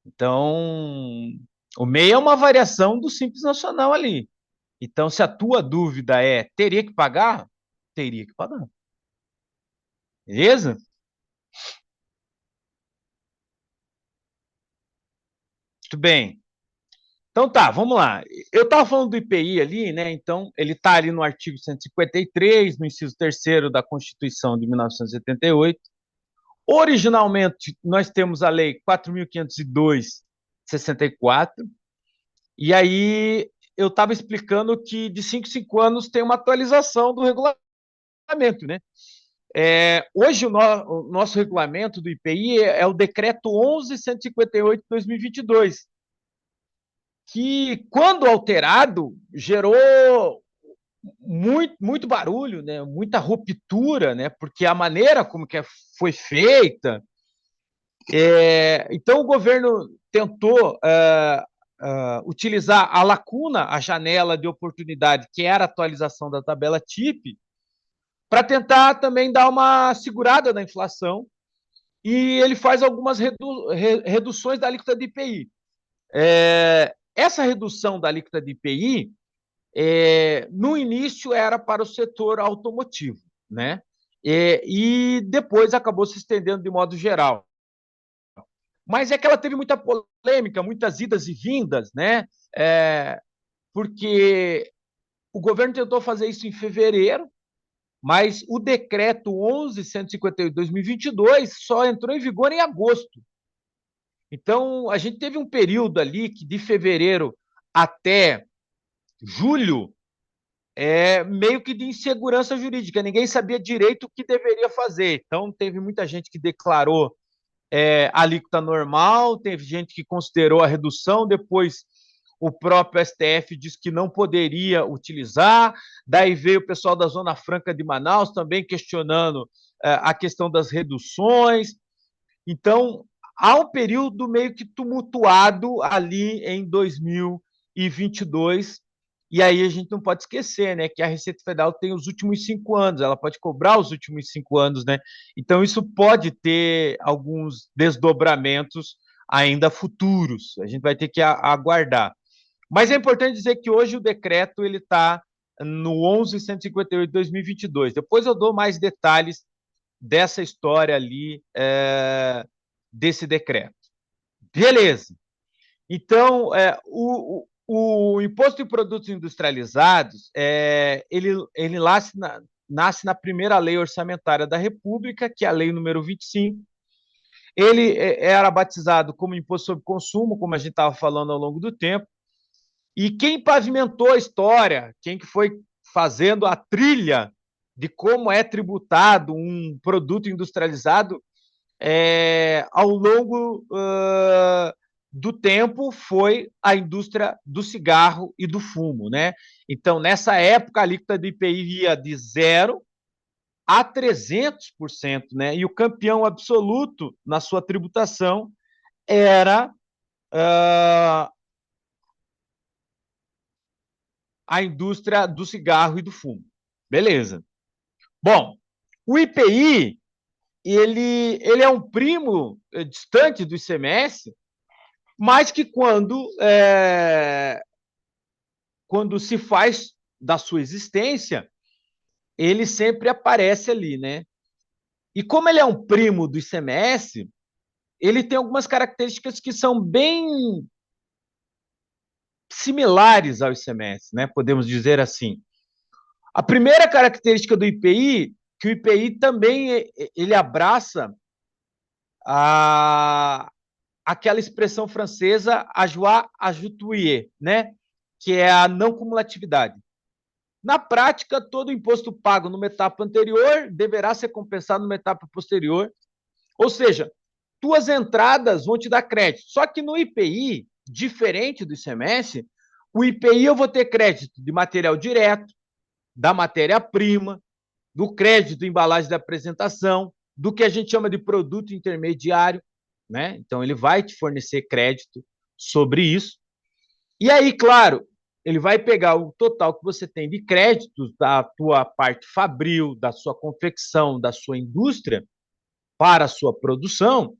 Então, o MEI é uma variação do Simples Nacional ali. Então, se a tua dúvida é teria que pagar, teria que pagar. Beleza? Muito bem. Então tá, vamos lá. Eu estava falando do IPI ali, né? Então, ele está ali no artigo 153, no inciso 3º da Constituição de 1988. Originalmente, nós temos a Lei 4.502/64, e aí eu estava explicando que de 5 em 5 anos tem uma atualização do regulamento, né? Hoje, o nosso regulamento do IPI é o decreto 11.158/2022, que, quando alterado, gerou muito barulho, né? Muita ruptura, né? Porque a maneira como que foi feita. Então, o governo tentou utilizar a lacuna, a janela de oportunidade, que era a atualização da tabela TIP, para tentar também dar uma segurada na inflação, e ele faz algumas reduções da alíquota de IPI. Essa redução da alíquota de IPI, no início, era para o setor automotivo, né? E depois acabou se estendendo de modo geral. Mas é que ela teve muita polêmica, muitas idas e vindas, né? Porque o governo tentou fazer isso em fevereiro, mas o decreto 11.158/2022 só entrou em vigor em agosto. Então, a gente teve um período ali que, de fevereiro até julho, meio que de insegurança jurídica. Ninguém sabia direito o que deveria fazer. Então, teve muita gente que declarou a alíquota normal, teve gente que considerou a redução, depois o próprio STF disse que não poderia utilizar, daí veio o pessoal da Zona Franca de Manaus também questionando a questão das reduções. Então, há um período meio que tumultuado ali em 2022, e aí a gente não pode esquecer, né, que a Receita Federal tem os últimos 5 anos, ela pode cobrar os últimos 5 anos, né? Então isso pode ter alguns desdobramentos ainda futuros. A gente vai ter que aguardar. Mas é importante dizer que hoje o decreto ele está no 11.158 de 2022. Depois eu dou mais detalhes dessa história ali, desse decreto. Beleza. Então, o Imposto de Produtos Industrializados, ele nasce na primeira lei orçamentária da República, que é a Lei número 25. Ele era batizado como Imposto sobre Consumo, como a gente estava falando ao longo do tempo, e quem pavimentou a história, quem que foi fazendo a trilha de como é tributado um produto industrializado, ao longo do tempo, foi a indústria do cigarro e do fumo, né? Então, nessa época, a alíquota do IPI ia de 0 a 300%, né? E o campeão absoluto na sua tributação era a indústria do cigarro e do fumo. Beleza. Bom, o IPI, ele é um primo distante do ICMS, mas que quando se faz da sua existência, ele sempre aparece ali, né? E como ele é um primo do ICMS, ele tem algumas características que são bem similares ao ICMS, né? Podemos dizer assim. A primeira característica do IPI, que o IPI também ele abraça aquela expressão francesa "avoir ajouté", né? Que é a não cumulatividade. Na prática, todo imposto pago numa etapa anterior deverá ser compensado numa etapa posterior. Ou seja, tuas entradas vão te dar crédito. Só que no IPI, diferente do ICMS, o IPI eu vou ter crédito de material direto, da matéria-prima, do crédito de embalagem da apresentação, do que a gente chama de produto intermediário, né? Então, ele vai te fornecer crédito sobre isso. E aí, claro, ele vai pegar o total que você tem de créditos da tua parte fabril, da sua confecção, da sua indústria, para a sua produção,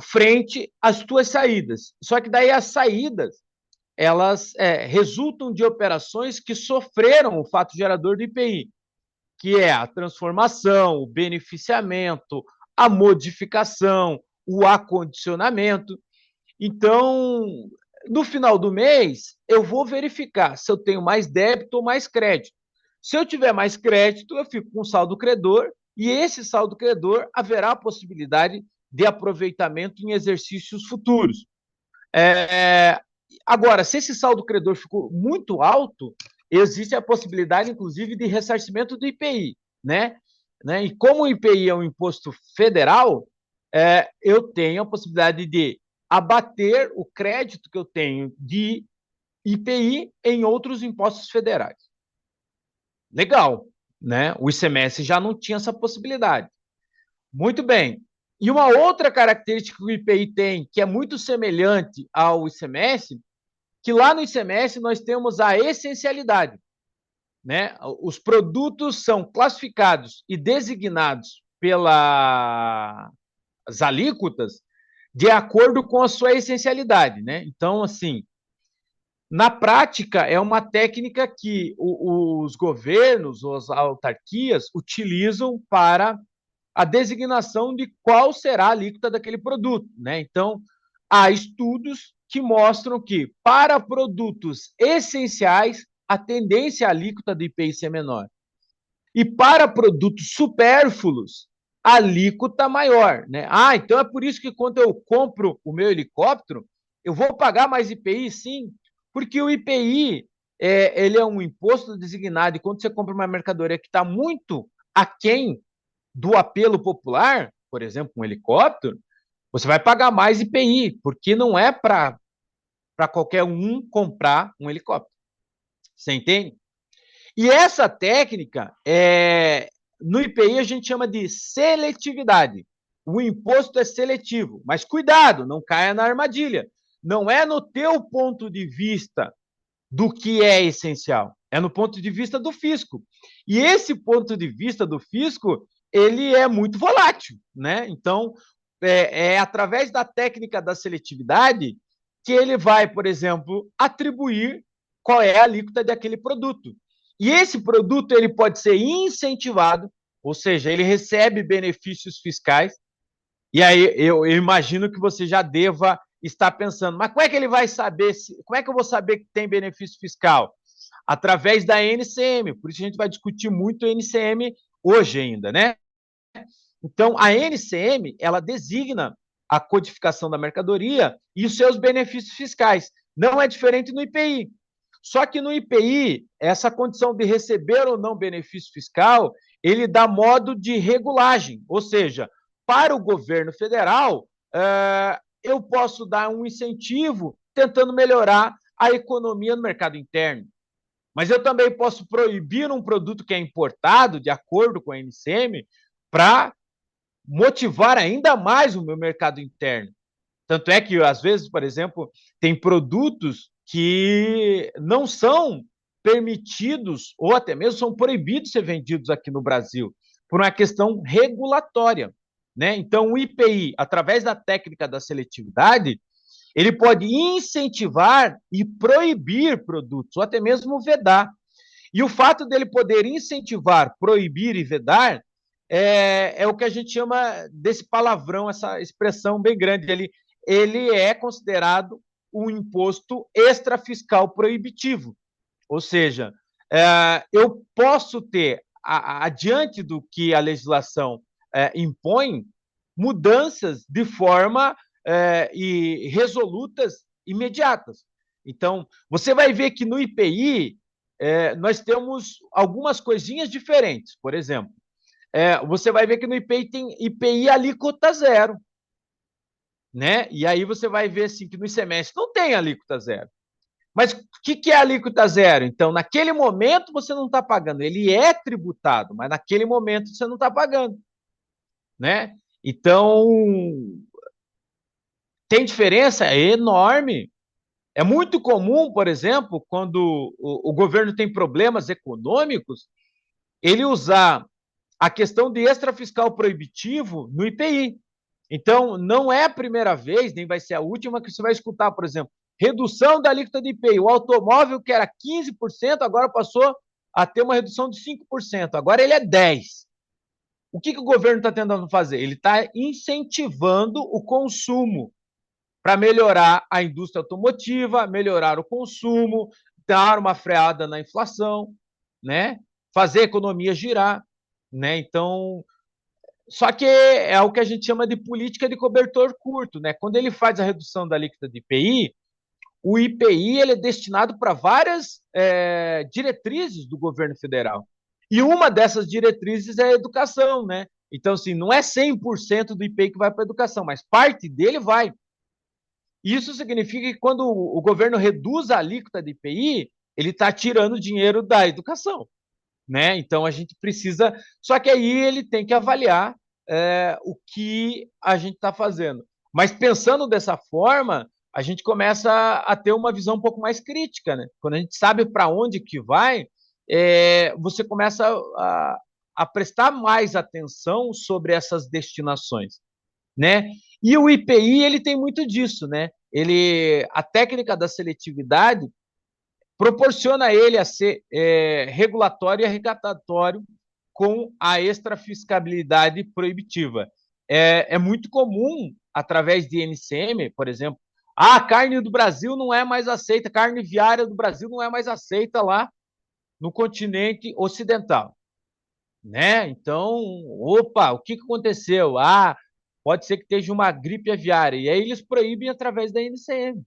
frente às tuas saídas. Só que daí as saídas, elas resultam de operações que sofreram o fato gerador do IPI, que é a transformação, o beneficiamento, a modificação, o acondicionamento. Então, no final do mês, eu vou verificar se eu tenho mais débito ou mais crédito. Se eu tiver mais crédito, eu fico com saldo credor, e esse saldo credor haverá a possibilidade de aproveitamento em exercícios futuros. Agora, se esse saldo credor ficou muito alto, existe a possibilidade, inclusive, de ressarcimento do IPI, né? E como o IPI é um imposto federal, eu tenho a possibilidade de abater o crédito que eu tenho de IPI em outros impostos federais. Legal, né? O ICMS já não tinha essa possibilidade. Muito bem. E uma outra característica que o IPI tem, que é muito semelhante ao ICMS, que lá no ICMS nós temos a essencialidade, né? Os produtos são classificados e designados pelas alíquotas de acordo com a sua essencialidade, né? Então, assim, na prática, é uma técnica que os governos, as autarquias, utilizam para a designação de qual será a alíquota daquele produto, né? Então, há estudos que mostram que, para produtos essenciais, a tendência à alíquota do IPI ser menor. E para produtos supérfluos, a alíquota maior, né? Então é por isso que quando eu compro o meu helicóptero, eu vou pagar mais IPI? Sim, porque o IPI ele é um imposto designado, e quando você compra uma mercadoria que está muito aquém do apelo popular, por exemplo, um helicóptero, você vai pagar mais IPI, porque não é para qualquer um comprar um helicóptero. Você entende? E essa técnica, no IPI, a gente chama de seletividade. O imposto é seletivo, mas cuidado, não caia na armadilha. Não é no teu ponto de vista do que é essencial, é no ponto de vista do fisco. E esse ponto de vista do fisco, ele é muito volátil, né? Então, através da técnica da seletividade que ele vai, por exemplo, atribuir qual é a alíquota daquele produto. E esse produto ele pode ser incentivado, ou seja, ele recebe benefícios fiscais. E aí eu imagino que você já deva estar pensando, mas como é que ele vai saber, como é que eu vou saber que tem benefício fiscal? Através da NCM, por isso a gente vai discutir muito a NCM hoje ainda, né? Então, a NCM, ela designa a codificação da mercadoria e os seus benefícios fiscais. Não é diferente no IPI. Só que no IPI, essa condição de receber ou não benefício fiscal, ele dá modo de regulagem, ou seja, para o governo federal, eu posso dar um incentivo tentando melhorar a economia no mercado interno. Mas eu também posso proibir um produto que é importado, de acordo com a NCM, para motivar ainda mais o meu mercado interno. Tanto é que, às vezes, por exemplo, tem produtos que não são permitidos ou até mesmo são proibidos de ser vendidos aqui no Brasil por uma questão regulatória, né? Então, o IPI, através da técnica da seletividade, ele pode incentivar e proibir produtos ou até mesmo vedar. E o fato dele poder incentivar, proibir e vedar é o que a gente chama desse palavrão, essa expressão bem grande. Ele é considerado um imposto extrafiscal proibitivo. Ou seja, eu posso ter, adiante do que a legislação impõe, mudanças de forma e resolutas imediatas. Então, você vai ver que no IPI nós temos algumas coisinhas diferentes. Por exemplo, você vai ver que no IPI tem IPI alíquota zero, né? E aí você vai ver assim que no ICMS não tem alíquota zero. Mas o que é alíquota zero? Então, naquele momento você não está pagando. Ele é tributado, mas naquele momento você não está pagando, né? Então, tem diferença enorme. É muito comum, por exemplo, quando o governo tem problemas econômicos, ele usar a questão de extrafiscal proibitivo no IPI. Então, não é a primeira vez, nem vai ser a última, que você vai escutar, por exemplo, redução da alíquota de IPI. O automóvel, que era 15%, agora passou a ter uma redução de 5%. Agora ele é 10%. O que o governo está tentando fazer? Ele está incentivando o consumo para melhorar a indústria automotiva, melhorar o consumo, dar uma freada na inflação, né? Fazer a economia girar, né? Então, só que é o que a gente chama de política de cobertor curto, né? Quando ele faz a redução da alíquota de IPI, o IPI ele é destinado para várias diretrizes do governo federal. E uma dessas diretrizes é a educação, né? Então, assim, não é 100% do IPI que vai para a educação, mas parte dele vai. Isso significa que quando o governo reduz a alíquota de IPI, ele está tirando dinheiro da educação, né? Então a gente precisa. Só que aí ele tem que avaliar o que a gente está fazendo. Mas pensando dessa forma, a gente começa a ter uma visão um pouco mais crítica, né? Quando a gente sabe para onde que vai, você começa a prestar mais atenção sobre essas destinações, né? E o IPI ele tem muito disso, né? A técnica da seletividade proporciona a ele a ser regulatório e arrecadatório com a extrafiscabilidade proibitiva. É muito comum, através de NCM, por exemplo, a carne do Brasil não é mais aceita, a carne viária do Brasil não é mais aceita lá no continente ocidental, né? Então, opa, o que aconteceu? Pode ser que esteja uma gripe aviária. E aí eles proíbem através da NCM.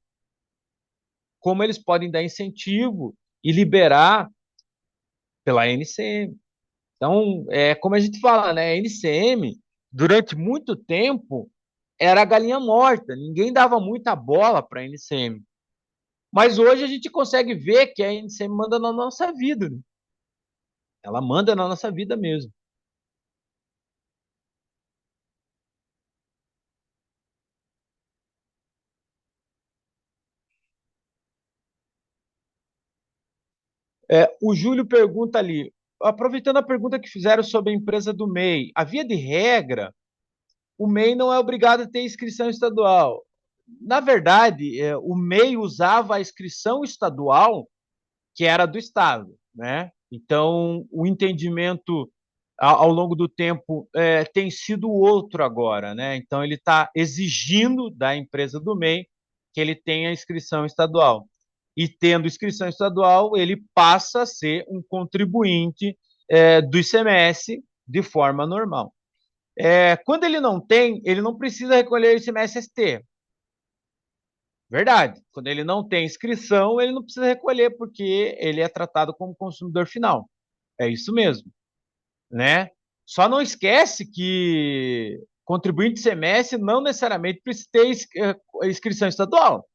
Como eles podem dar incentivo e liberar pela NCM. Então, como a gente fala, né? A NCM, durante muito tempo, era a galinha morta. Ninguém dava muita bola para a NCM. Mas hoje a gente consegue ver que a NCM manda na nossa vida. Né? Ela manda na nossa vida mesmo. O Júlio pergunta ali, aproveitando a pergunta que fizeram sobre a empresa do MEI, a via de regra, o MEI não é obrigado a ter inscrição estadual. Na verdade, o MEI usava a inscrição estadual que era do Estado, né? Então, o entendimento ao longo do tempo tem sido outro agora, né? Então, ele está exigindo da empresa do MEI que ele tenha inscrição estadual. E tendo inscrição estadual, ele passa a ser um contribuinte do ICMS de forma normal. Quando ele não tem, ele não precisa recolher o ICMS-ST. Verdade. Quando ele não tem inscrição, ele não precisa recolher, porque ele é tratado como consumidor final. É isso mesmo, né? Só não esquece que contribuinte de ICMS não necessariamente precisa ter inscrição estadual,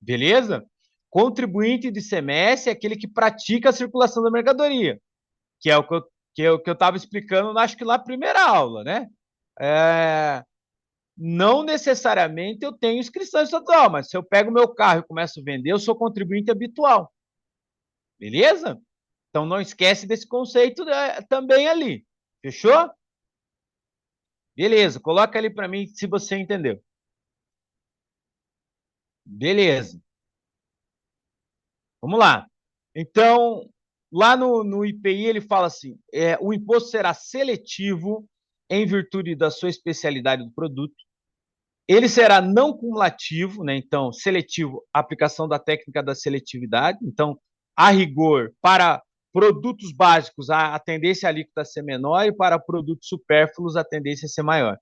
beleza? Contribuinte de ICMS é aquele que pratica a circulação da mercadoria, que é o que eu estava explicando, acho que lá na primeira aula, né? Não necessariamente eu tenho inscrição estadual, mas se eu pego meu carro e começo a vender, eu sou contribuinte habitual, beleza? Então não esquece desse conceito também ali, fechou? Beleza, coloca ali para mim se você entendeu. Beleza, vamos lá. Então, lá no IPI ele fala assim, o imposto será seletivo em virtude da sua especialidade do produto. Ele será não cumulativo, né? Então, seletivo, aplicação da técnica da seletividade. Então, a rigor, para produtos básicos, a tendência alíquota a ser menor e para produtos supérfluos, a tendência a ser maior.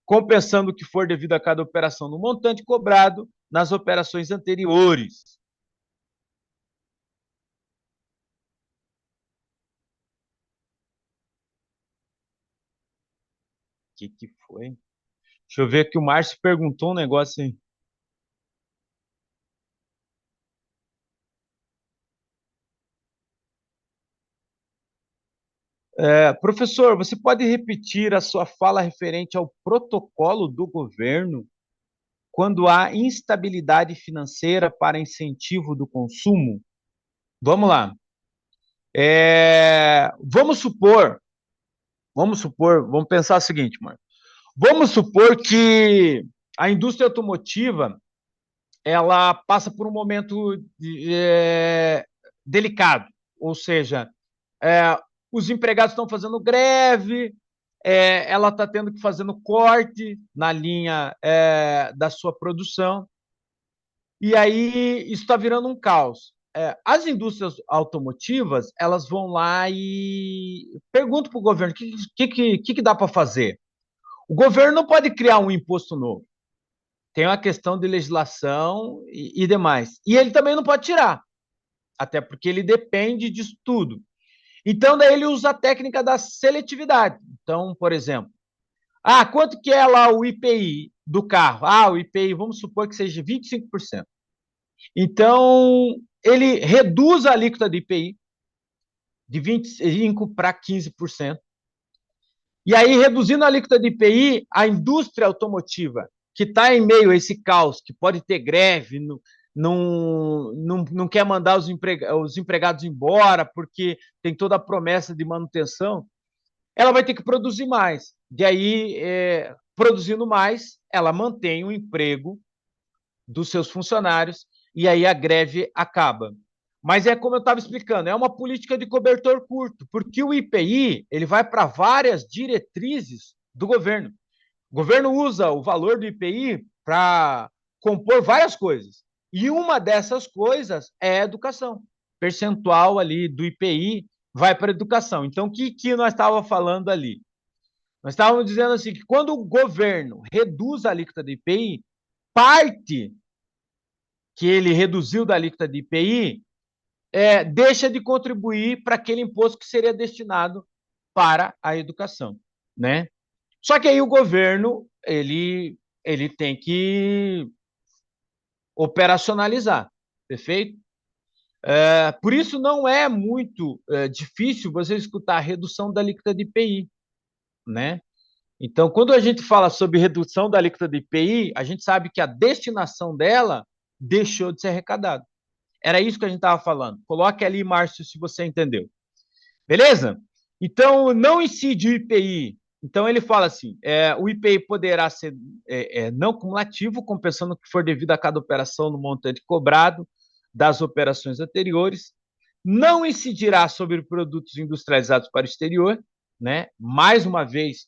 Compensando o que for devido a cada operação no montante cobrado nas operações anteriores. O que foi? Deixa eu ver que o Márcio perguntou um negócio aí. Professor, você pode repetir a sua fala referente ao protocolo do governo quando há instabilidade financeira para incentivo do consumo? Vamos lá. Vamos pensar o seguinte, Marco. Vamos supor que a indústria automotiva ela passa por um momento delicado, ou seja, é, os empregados estão fazendo greve, ela está tendo que fazer corte na linha da sua produção, e aí isso está virando um caos. As indústrias automotivas elas vão lá e perguntam para o governo o que dá para fazer. O governo não pode criar um imposto novo. Tem uma questão de legislação e demais. E ele também não pode tirar, até porque ele depende disso tudo. Então, daí ele usa a técnica da seletividade. Então, por exemplo, quanto que é lá o IPI do carro? O IPI, vamos supor que seja 25%. Então, ele reduz a alíquota de IPI de 25% para 15%. E aí, reduzindo a alíquota de IPI, a indústria automotiva, que está em meio a esse caos, que pode ter greve, não quer mandar os empregados embora, porque tem toda a promessa de manutenção, ela vai ter que produzir mais. E aí, produzindo mais, ela mantém o emprego dos seus funcionários e aí a greve acaba. Mas é como eu estava explicando, é uma política de cobertor curto, porque o IPI ele vai para várias diretrizes do governo. O governo usa o valor do IPI para compor várias coisas. E uma dessas coisas é a educação. Percentual ali do IPI vai para a educação. Então, o que nós estávamos falando ali? Nós estávamos dizendo assim que quando o governo reduz a alíquota do IPI, parte que ele reduziu da alíquota de IPI deixa de contribuir para aquele imposto que seria destinado para a educação, né? Só que aí o governo ele tem que operacionalizar, perfeito? Por isso não é muito difícil você escutar a redução da alíquota de IPI, né? Então, quando a gente fala sobre redução da alíquota de IPI, a gente sabe que a destinação dela deixou de ser arrecadada. Era isso que a gente estava falando. Coloque ali, Márcio, se você entendeu. Beleza? Então, não incide o IPI. Então, ele fala assim: o IPI poderá ser não cumulativo, compensando o que for devido a cada operação no montante cobrado das operações anteriores. não incidirá sobre produtos industrializados para o exterior, né? Mais uma vez,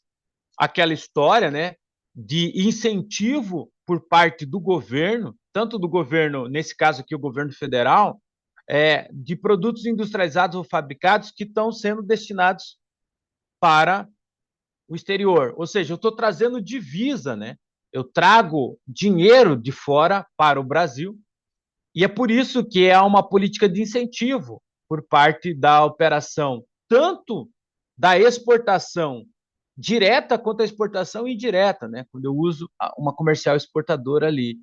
aquela história, né, de incentivo por parte do governo, tanto do governo, nesse caso aqui, o governo federal, de produtos industrializados ou fabricados que estão sendo destinados para o exterior. Ou seja, eu estou trazendo divisa, né? Eu trago dinheiro de fora para o Brasil, e é por isso que é uma política de incentivo por parte da operação, tanto da exportação direta quanto a exportação indireta, né? Quando eu uso uma comercial exportadora ali.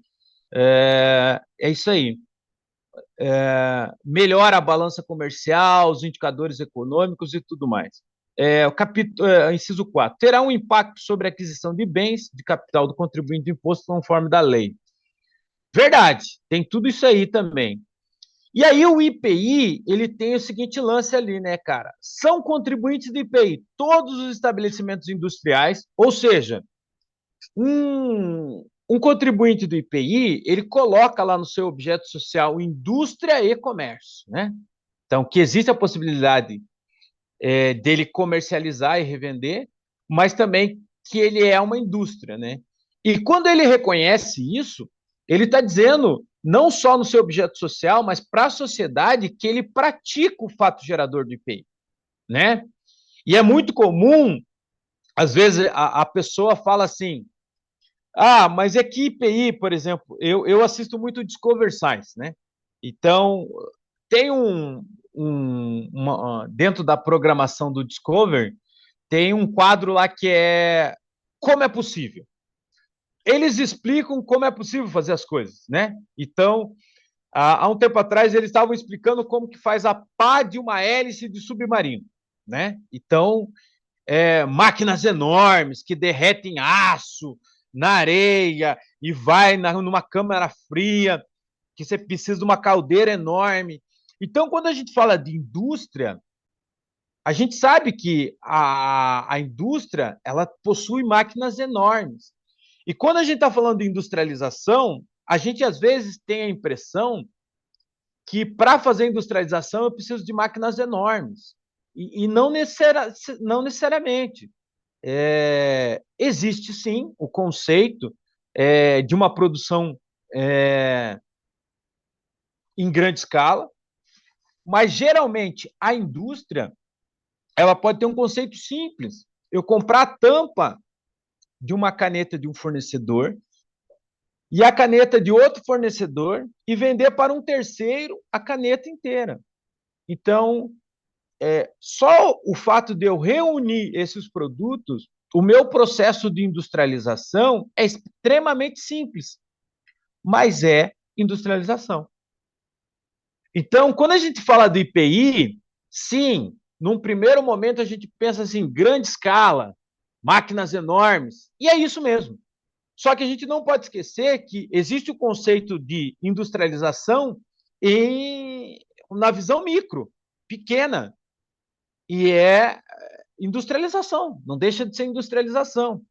É isso aí. Melhora a balança comercial, os indicadores econômicos e tudo mais. Inciso 4. Terá um impacto sobre a aquisição de bens de capital do contribuinte do imposto conforme da lei. Verdade, tem tudo isso aí também. E aí o IPI, ele tem o seguinte lance ali, né, cara? São contribuintes do IPI todos os estabelecimentos industriais, ou seja, um contribuinte do IPI, ele coloca lá no seu objeto social indústria e comércio, né? Então, que existe a possibilidade dele comercializar e revender, mas também que ele é uma indústria, né? E quando ele reconhece isso, ele está dizendo, não só no seu objeto social, mas para a sociedade, que ele pratica o fato gerador do IPI, né? E é muito comum, às vezes, a pessoa fala assim, mas é que IPI, por exemplo, eu assisto muito Discovery Science, né? Então, tem dentro da programação do Discovery, tem um quadro lá que é Como é Possível. Eles explicam como é possível fazer as coisas, né? Então, há um tempo atrás, eles estavam explicando como que faz a pá de uma hélice de submarino, né? Então, máquinas enormes que derretem aço na areia e vai numa câmara fria, que você precisa de uma caldeira enorme. Então, quando a gente fala de indústria, a gente sabe que a indústria ela possui máquinas enormes. E quando a gente está falando de industrialização, a gente às vezes tem a impressão que para fazer industrialização eu preciso de máquinas enormes. E não, não necessariamente. Existe sim o conceito de uma produção em grande escala, mas geralmente a indústria ela pode ter um conceito simples. Eu comprar a tampa de uma caneta de um fornecedor e a caneta de outro fornecedor e vender para um terceiro a caneta inteira. Então, só o fato de eu reunir esses produtos, o meu processo de industrialização é extremamente simples, mas é industrialização. Então, quando a gente fala do IPI, sim, num primeiro momento a gente pensa assim, grande escala, máquinas enormes, e é isso mesmo. Só que a gente não pode esquecer que existe o conceito de industrialização na visão micro, pequena, e é industrialização, não deixa de ser industrialização.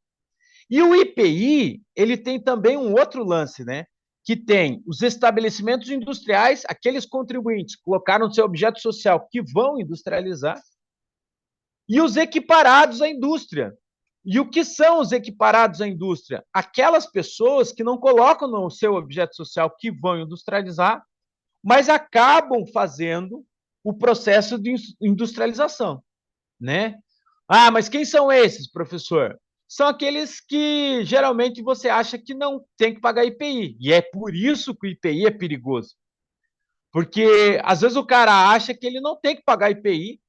E o IPI, ele tem também um outro lance, né? Que tem os estabelecimentos industriais, aqueles contribuintes que colocaram no seu objeto social que vão industrializar, e os equiparados à indústria. E o que são os equiparados à indústria? Aquelas pessoas que não colocam no seu objeto social que vão industrializar, mas acabam fazendo o processo de industrialização, né? Mas quem são esses, professor? São aqueles que geralmente você acha que não tem que pagar IPI. E é por isso que o IPI é perigoso. Porque às vezes o cara acha que ele não tem que pagar IPI,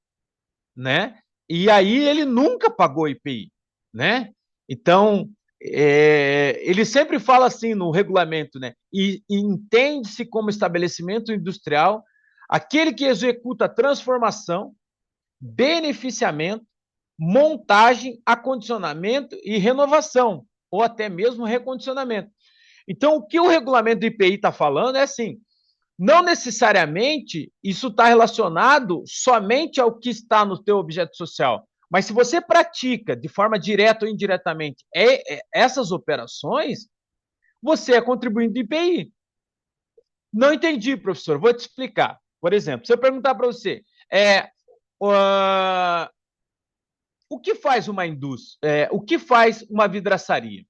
né? E aí ele nunca pagou IPI, né? Então, ele sempre fala assim no regulamento, né? E entende-se como estabelecimento industrial aquele que executa transformação, beneficiamento, montagem, acondicionamento e renovação, ou até mesmo recondicionamento. Então, o que o regulamento do IPI está falando é assim, não necessariamente isso está relacionado somente ao que está no teu objeto social, mas se você pratica de forma direta ou indiretamente essas operações, você é contribuinte do IPI. Não entendi, professor, vou te explicar. Por exemplo, se eu perguntar para você, uh, o que faz uma indústria, o que faz uma vidraçaria?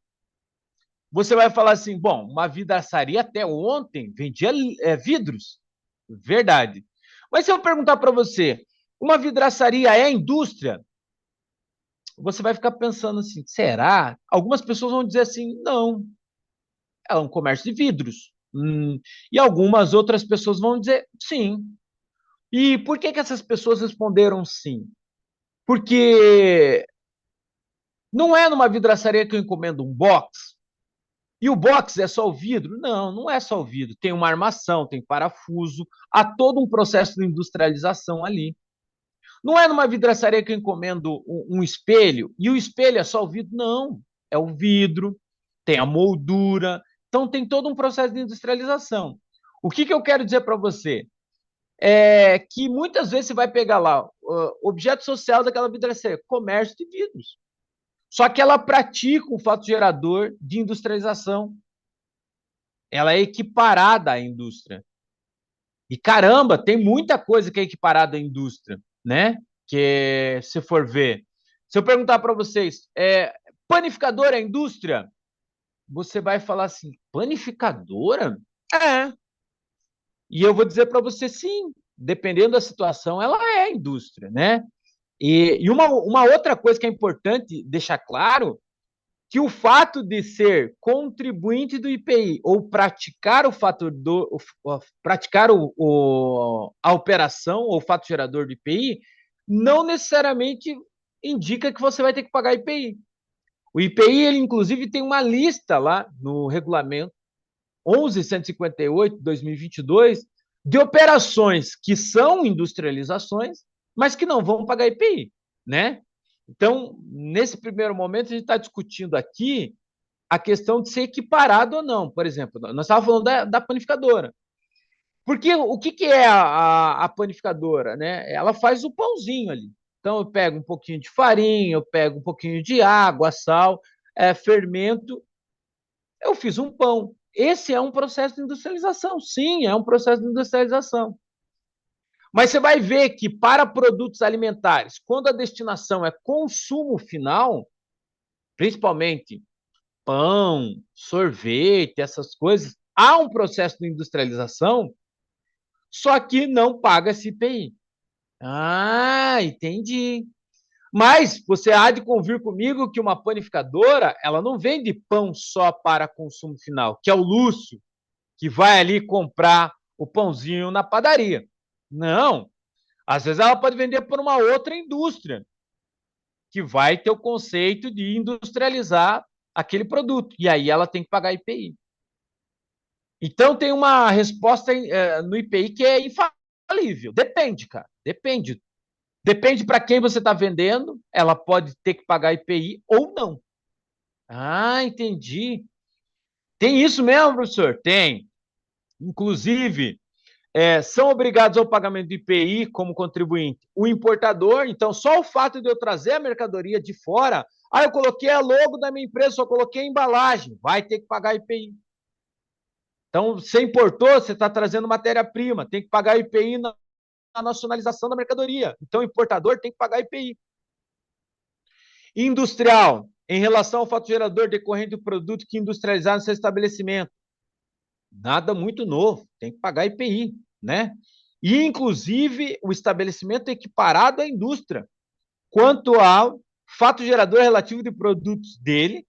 Você vai falar assim, bom, uma vidraçaria até ontem vendia vidros. Verdade. Mas se eu perguntar para você, uma vidraçaria é indústria? Você vai ficar pensando assim, será? Algumas pessoas vão dizer assim, não, é um comércio de vidros. E algumas outras pessoas vão dizer sim. E por que essas pessoas responderam sim? Porque não é numa vidraçaria que eu encomendo um box, e o box é só o vidro? Não, não é só o vidro. Tem uma armação, tem parafuso, há todo um processo de industrialização ali. Não é numa vidraçaria que eu encomendo um espelho, e o espelho é só o vidro? Não, é o vidro, tem a moldura, então tem todo um processo de industrialização. O que eu quero dizer para você? É que muitas vezes você vai pegar lá o objeto social daquela vidraçaria, comércio de vidros. Só que ela pratica um fato gerador de industrialização. Ela é equiparada à indústria. E caramba, tem muita coisa que é equiparada à indústria, né? Que se for ver, se eu perguntar para vocês, panificadora é indústria? Você vai falar assim, panificadora? É. E eu vou dizer para você, sim, dependendo da situação, ela é indústria, né? E uma outra coisa que é importante deixar claro, que o fato de ser contribuinte do IPI ou praticar o fator praticar a operação ou fato gerador do IPI não necessariamente indica que você vai ter que pagar IPI. O IPI, ele inclusive tem uma lista lá no regulamento 11.158 de 2022 de operações que são industrializações, mas que não vão pagar IPI, né? Então, nesse primeiro momento, a gente está discutindo aqui a questão de ser equiparado ou não. Por exemplo, nós estávamos falando da panificadora. Porque o que é a panificadora? Né? Ela faz o pãozinho ali. Então, eu pego um pouquinho de farinha, eu pego um pouquinho de água, sal, fermento, eu fiz um pão. Esse é um processo de industrialização. Sim, é um processo de industrialização. Mas você vai ver que para produtos alimentares, quando a destinação é consumo final, principalmente pão, sorvete, essas coisas, há um processo de industrialização, só que não paga CPI. Ah, entendi. Mas você há de convir comigo que uma panificadora, ela não vende pão só para consumo final, que é o Lúcio, que vai ali comprar o pãozinho na padaria. Não. Às vezes ela pode vender por uma outra indústria, que vai ter o conceito de industrializar aquele produto. E aí ela tem que pagar IPI. Então tem uma resposta no IPI que é infalível. Depende, cara. Depende. Depende para quem você está vendendo, ela pode ter que pagar IPI ou não. Ah, entendi. Tem isso mesmo, professor? Tem. Inclusive, são obrigados ao pagamento do IPI como contribuinte o importador, então só o fato de eu trazer a mercadoria de fora, eu coloquei a logo da minha empresa, só coloquei a embalagem, vai ter que pagar IPI. Então, você importou, você está trazendo matéria-prima, tem que pagar IPI na nacionalização da mercadoria. Então, o importador tem que pagar IPI. Industrial, em relação ao fato gerador decorrente do produto que industrializar no seu estabelecimento. Nada muito novo, tem que pagar IPI, né? E, inclusive, o estabelecimento é equiparado à indústria, quanto ao fato gerador relativo de produtos dele,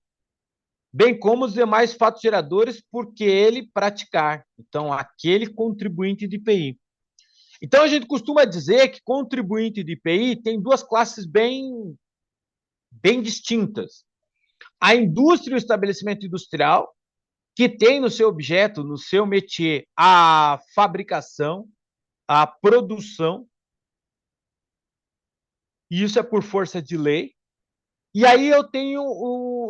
bem como os demais fatos geradores porque ele praticar. Então, aquele contribuinte de IPI. Então, a gente costuma dizer que contribuinte de IPI tem duas classes bem distintas. A indústria e o estabelecimento industrial, que tem no seu objeto, no seu métier, a fabricação, a produção, e isso é por força de lei. E aí eu tenho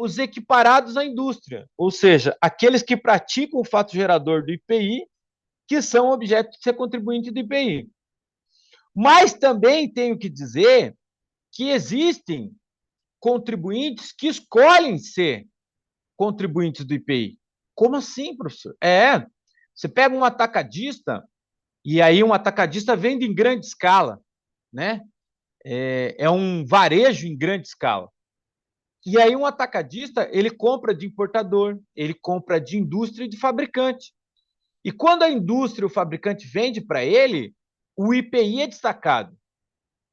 os equiparados à indústria, ou seja, aqueles que praticam o fato gerador do IPI, que são objetos de ser contribuinte do IPI. Mas também tenho que dizer que existem contribuintes que escolhem ser contribuintes do IPI. Como assim, professor? Você pega um atacadista E aí um atacadista vende em grande escala, né? É um varejo em grande escala. E aí um atacadista, ele compra de importador, ele compra de indústria e de fabricante. E quando a indústria, o fabricante vende para ele, o IPI é destacado.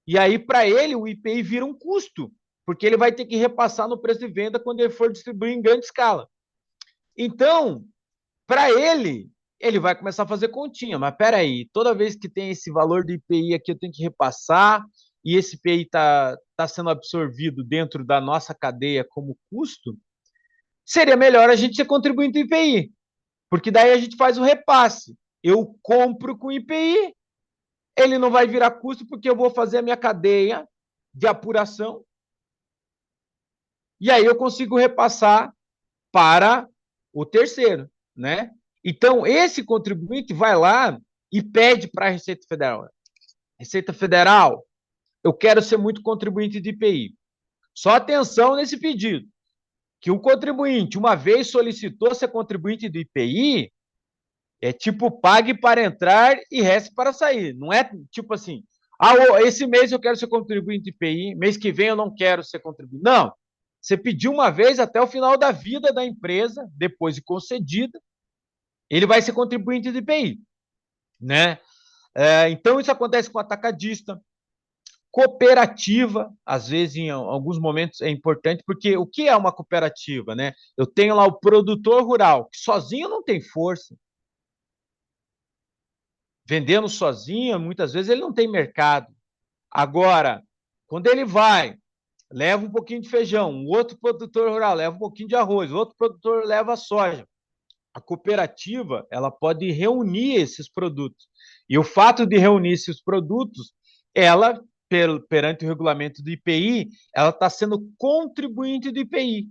E aí, para ele, o IPI vira um custo, porque ele vai ter que repassar no preço de venda quando ele for distribuir em grande escala. Então, para ele vai começar a fazer continha. Mas espera aí, toda vez que tem esse valor de IPI aqui, eu tenho que repassar, e esse IPI está sendo absorvido dentro da nossa cadeia como custo, seria melhor a gente ser contribuinte do IPI, porque daí a gente faz o repasse. Eu compro com IPI, ele não vai virar custo porque eu vou fazer a minha cadeia de apuração e aí eu consigo repassar para o terceiro, né? Então, esse contribuinte vai lá e pede para a Receita Federal. Receita Federal, eu quero ser muito contribuinte de IPI. Só atenção nesse pedido, que o contribuinte, uma vez solicitou ser contribuinte do IPI, é tipo pague para entrar e reste para sair. Não é tipo assim, esse mês eu quero ser contribuinte de IPI, mês que vem eu não quero ser contribuinte. Não. Você pediu uma vez até o final da vida da empresa, depois de concedida, ele vai ser contribuinte de IPI, né? Então isso acontece com atacadista, cooperativa, às vezes em alguns momentos é importante, porque o que é uma cooperativa, né? Eu tenho lá o produtor rural, que sozinho não tem força, vendendo sozinho, muitas vezes ele não tem mercado. Agora, quando ele vai, leva um pouquinho de feijão, um outro produtor rural leva um pouquinho de arroz, outro produtor leva soja. A cooperativa, ela pode reunir esses produtos. E o fato de reunir esses produtos, ela, perante o regulamento do IPI, ela está sendo contribuinte do IPI,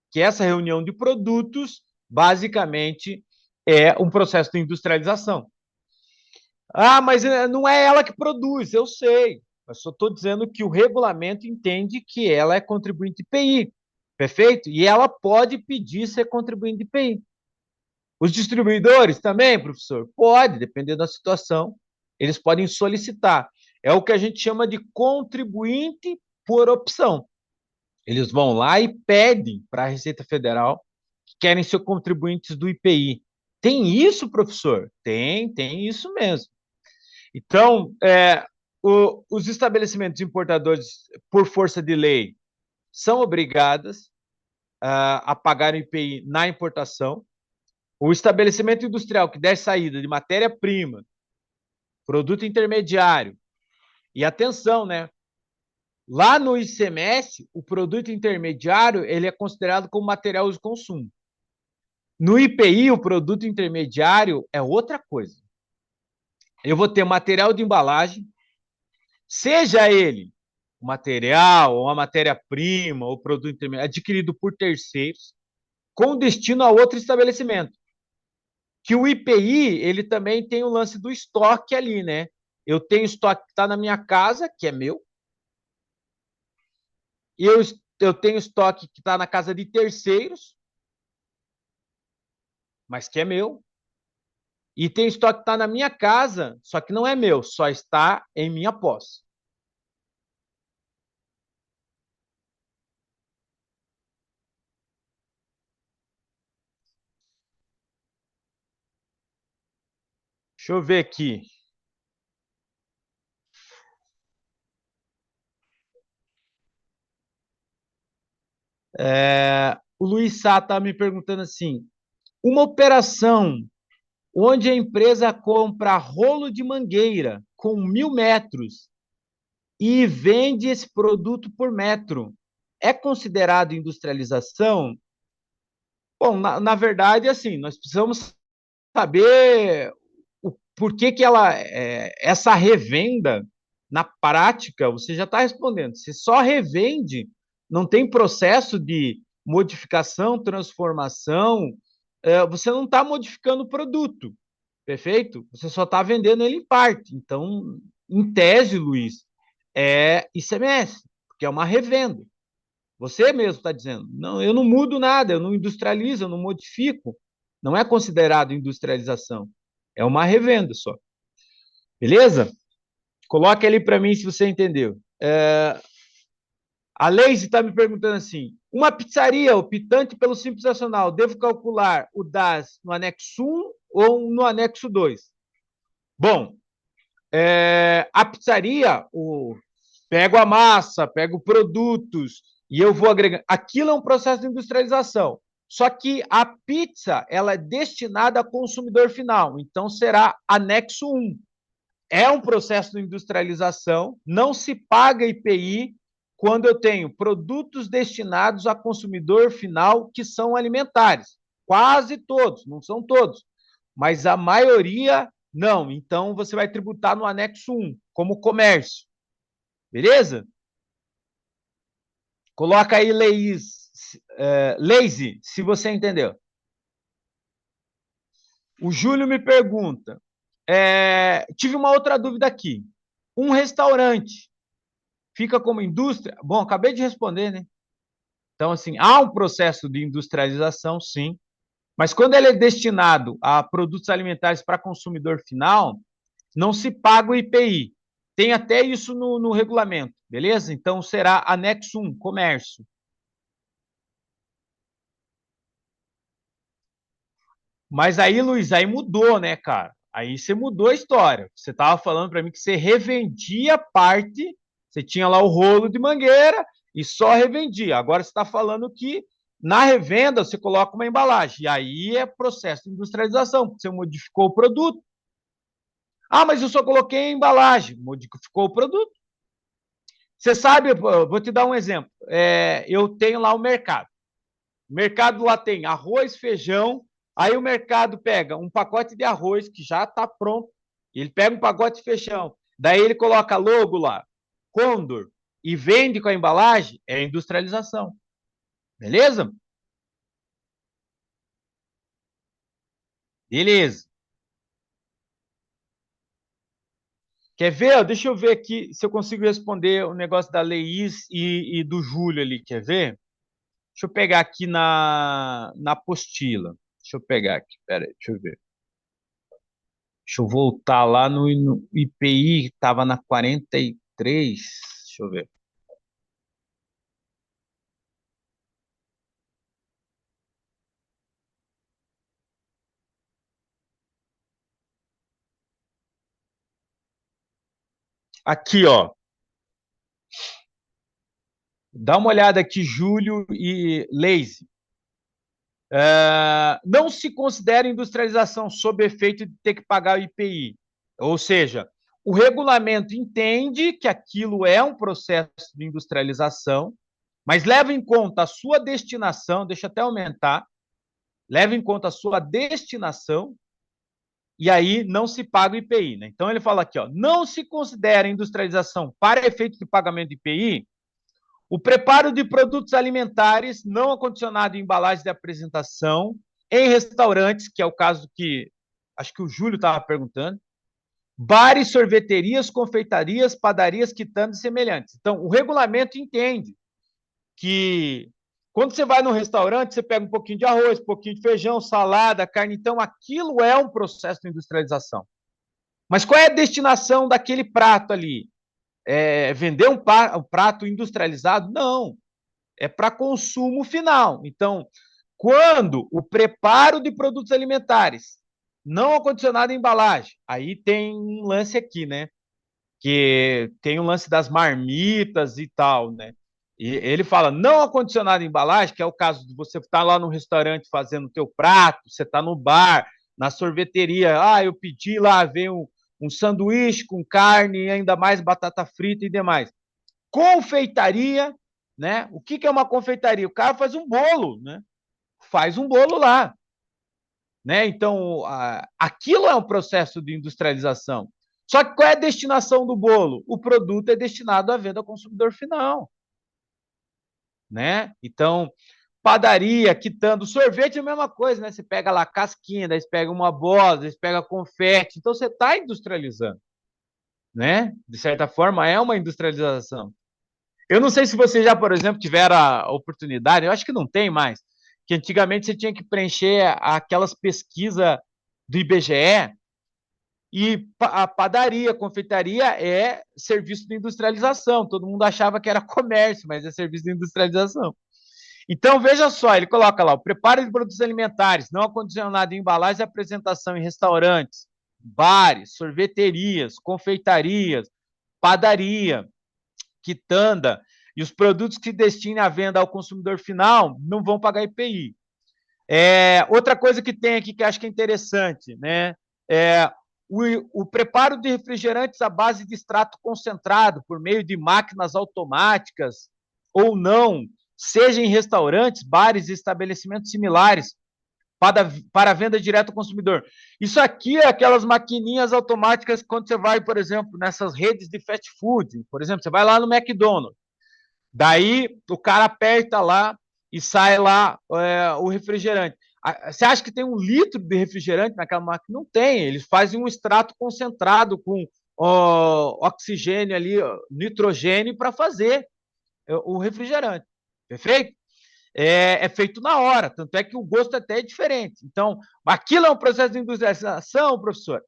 que essa reunião de produtos, basicamente, é um processo de industrialização. Ah, mas não é ela que produz, eu sei. Eu só estou dizendo que o regulamento entende que ela é contribuinte de IPI, perfeito? E ela pode pedir ser contribuinte de IPI. Os distribuidores também, professor? Pode, dependendo da situação, eles podem solicitar. É o que a gente chama de contribuinte por opção. Eles vão lá e pedem para a Receita Federal que querem ser contribuintes do IPI. Tem isso, professor? Tem isso mesmo. Então, os estabelecimentos importadores, por força de lei, são obrigados a pagar o IPI na importação. O estabelecimento industrial que der saída de matéria-prima, produto intermediário, e atenção, né? Lá no ICMS, o produto intermediário ele é considerado como material de consumo. No IPI, o produto intermediário é outra coisa. Eu vou ter material de embalagem, seja ele o material, ou a matéria-prima, ou produto intermediário, adquirido por terceiros, com destino a outro estabelecimento. Que o IPI, ele também tem o lance do estoque ali, né? Eu tenho estoque que está na minha casa, que é meu, e eu tenho estoque que está na casa de terceiros, mas que é meu, e tem estoque que está na minha casa, só que não é meu, só está em minha posse. Deixa eu ver aqui. O Luiz Sá está me perguntando assim: uma operação onde a empresa compra rolo de mangueira com 1.000 metros e vende esse produto por metro, é considerado industrialização? Bom, na verdade, assim, nós precisamos saber o porquê que essa revenda, na prática, você já está respondendo. Se só revende, não tem processo de modificação, transformação, você não está modificando o produto, perfeito? Você só está vendendo ele em parte. Então, em tese, Luiz, é ICMS, porque é uma revenda. Você mesmo está dizendo, não, eu não mudo nada, eu não industrializo, eu não modifico. Não é considerado industrialização. É uma revenda só. Beleza? Coloca ali para mim se você entendeu. A Leise está me perguntando assim: uma pizzaria optante pelo Simples Nacional, devo calcular o DAS no anexo 1 ou no anexo 2? Bom, a pizzaria, pego a massa, pego produtos e eu vou agregando. Aquilo é um processo de industrialização. Só que a pizza ela é destinada ao consumidor final, então será anexo 1. É um processo de industrialização, não se paga IPI quando eu tenho produtos destinados a consumidor final que são alimentares. Quase todos, não são todos, mas a maioria não. Então, você vai tributar no anexo 1, como comércio. Beleza? Coloca aí, Lazy, se você entendeu. O Júlio me pergunta, tive uma outra dúvida aqui. Um restaurante fica como indústria? Bom, acabei de responder, né? Então, assim, há um processo de industrialização, sim, mas quando ele é destinado a produtos alimentares para consumidor final, não se paga o IPI. Tem até isso no regulamento, beleza? Então, será anexo 1, comércio. Mas aí, Luiz, aí mudou, né, cara? Aí você mudou a história. Você estava falando para mim que você revendia parte, você tinha lá o rolo de mangueira e só revendia. Agora você está falando que na revenda você coloca uma embalagem. E aí é processo de industrialização, porque você modificou o produto. Ah, mas eu só coloquei a embalagem, modificou o produto. Você sabe, vou te dar um exemplo. Eu tenho lá o mercado. O mercado lá tem arroz, feijão. Aí o mercado pega um pacote de arroz que já está pronto. Ele pega um pacote de feijão. Daí ele coloca logo lá, Condor, e vende com a embalagem. É industrialização. Beleza? Beleza. Quer ver? Deixa eu ver aqui se eu consigo responder o negócio da Leís e do Júlio ali. Quer ver? Deixa eu pegar aqui na apostila. Deixa eu pegar aqui. Pera aí, deixa eu ver. Deixa eu voltar lá no IPI, que estava na 43. Deixa eu ver. Aqui, ó. Dá uma olhada aqui, Júlio e Leise. Não se considera industrialização sob efeito de ter que pagar o IPI. Ou seja, o regulamento entende que aquilo é um processo de industrialização, mas leva em conta a sua destinação, deixa eu até aumentar, leva em conta a sua destinação e aí não se paga o IPI. Né? Então ele fala aqui, ó, não se considera industrialização para efeito de pagamento de IPI o preparo de produtos alimentares não acondicionado em embalagem de apresentação em restaurantes, que é o caso que acho que o Júlio estava perguntando, bares, sorveterias, confeitarias, padarias, quitandas e semelhantes. Então, o regulamento entende que quando você vai no restaurante, você pega um pouquinho de arroz, um pouquinho de feijão, salada, carne, então aquilo é um processo de industrialização. Mas qual é a destinação daquele prato ali? Vender um prato industrializado? Não. É para consumo final. Então, quando o preparo de produtos alimentares não acondicionado em embalagem, aí tem um lance aqui, né? Que tem um lance das marmitas e tal, né? E ele fala não acondicionado em embalagem, que é o caso de você estar lá no restaurante fazendo o teu prato, você está no bar, na sorveteria, eu pedi lá, veio um sanduíche com carne, ainda mais batata frita e demais. Confeitaria, né? O que é uma confeitaria? O cara faz um bolo, né? Faz um bolo lá, né? Então, aquilo é um processo de industrialização. Só que qual é a destinação do bolo? O produto é destinado à venda ao consumidor final, né? Então, padaria, quitando, sorvete é a mesma coisa, né? Você pega lá a casquinha, daí você pega uma bola, daí você pega confete, então você está industrializando, né? De certa forma, é uma industrialização. Eu não sei se você já, por exemplo, tiver a oportunidade, eu acho que não tem mais, que antigamente você tinha que preencher aquelas pesquisas do IBGE, E a padaria, a confeitaria é serviço de industrialização. Todo mundo achava que era comércio, mas é serviço de industrialização. Então, veja só, ele coloca lá, o preparo de produtos alimentares não acondicionado em embalagens e apresentação em restaurantes, bares, sorveterias, confeitarias, padaria, quitanda, e os produtos que destinem à venda ao consumidor final não vão pagar IPI. Outra coisa que tem aqui que acho que é interessante, né? O preparo de refrigerantes à base de extrato concentrado por meio de máquinas automáticas ou não, seja em restaurantes, bares e estabelecimentos similares, para venda direta ao consumidor. Isso aqui é aquelas maquininhas automáticas quando você vai, por exemplo, nessas redes de fast food. Por exemplo, você vai lá no McDonald's, daí o cara aperta lá e sai lá o refrigerante. Você acha que tem 1 litro de refrigerante naquela máquina? Não tem. Eles fazem um extrato concentrado com oxigênio ali, nitrogênio, para fazer o refrigerante. Perfeito? É feito na hora, tanto é que o gosto até é diferente. Então, aquilo é um processo de industrialização, professor?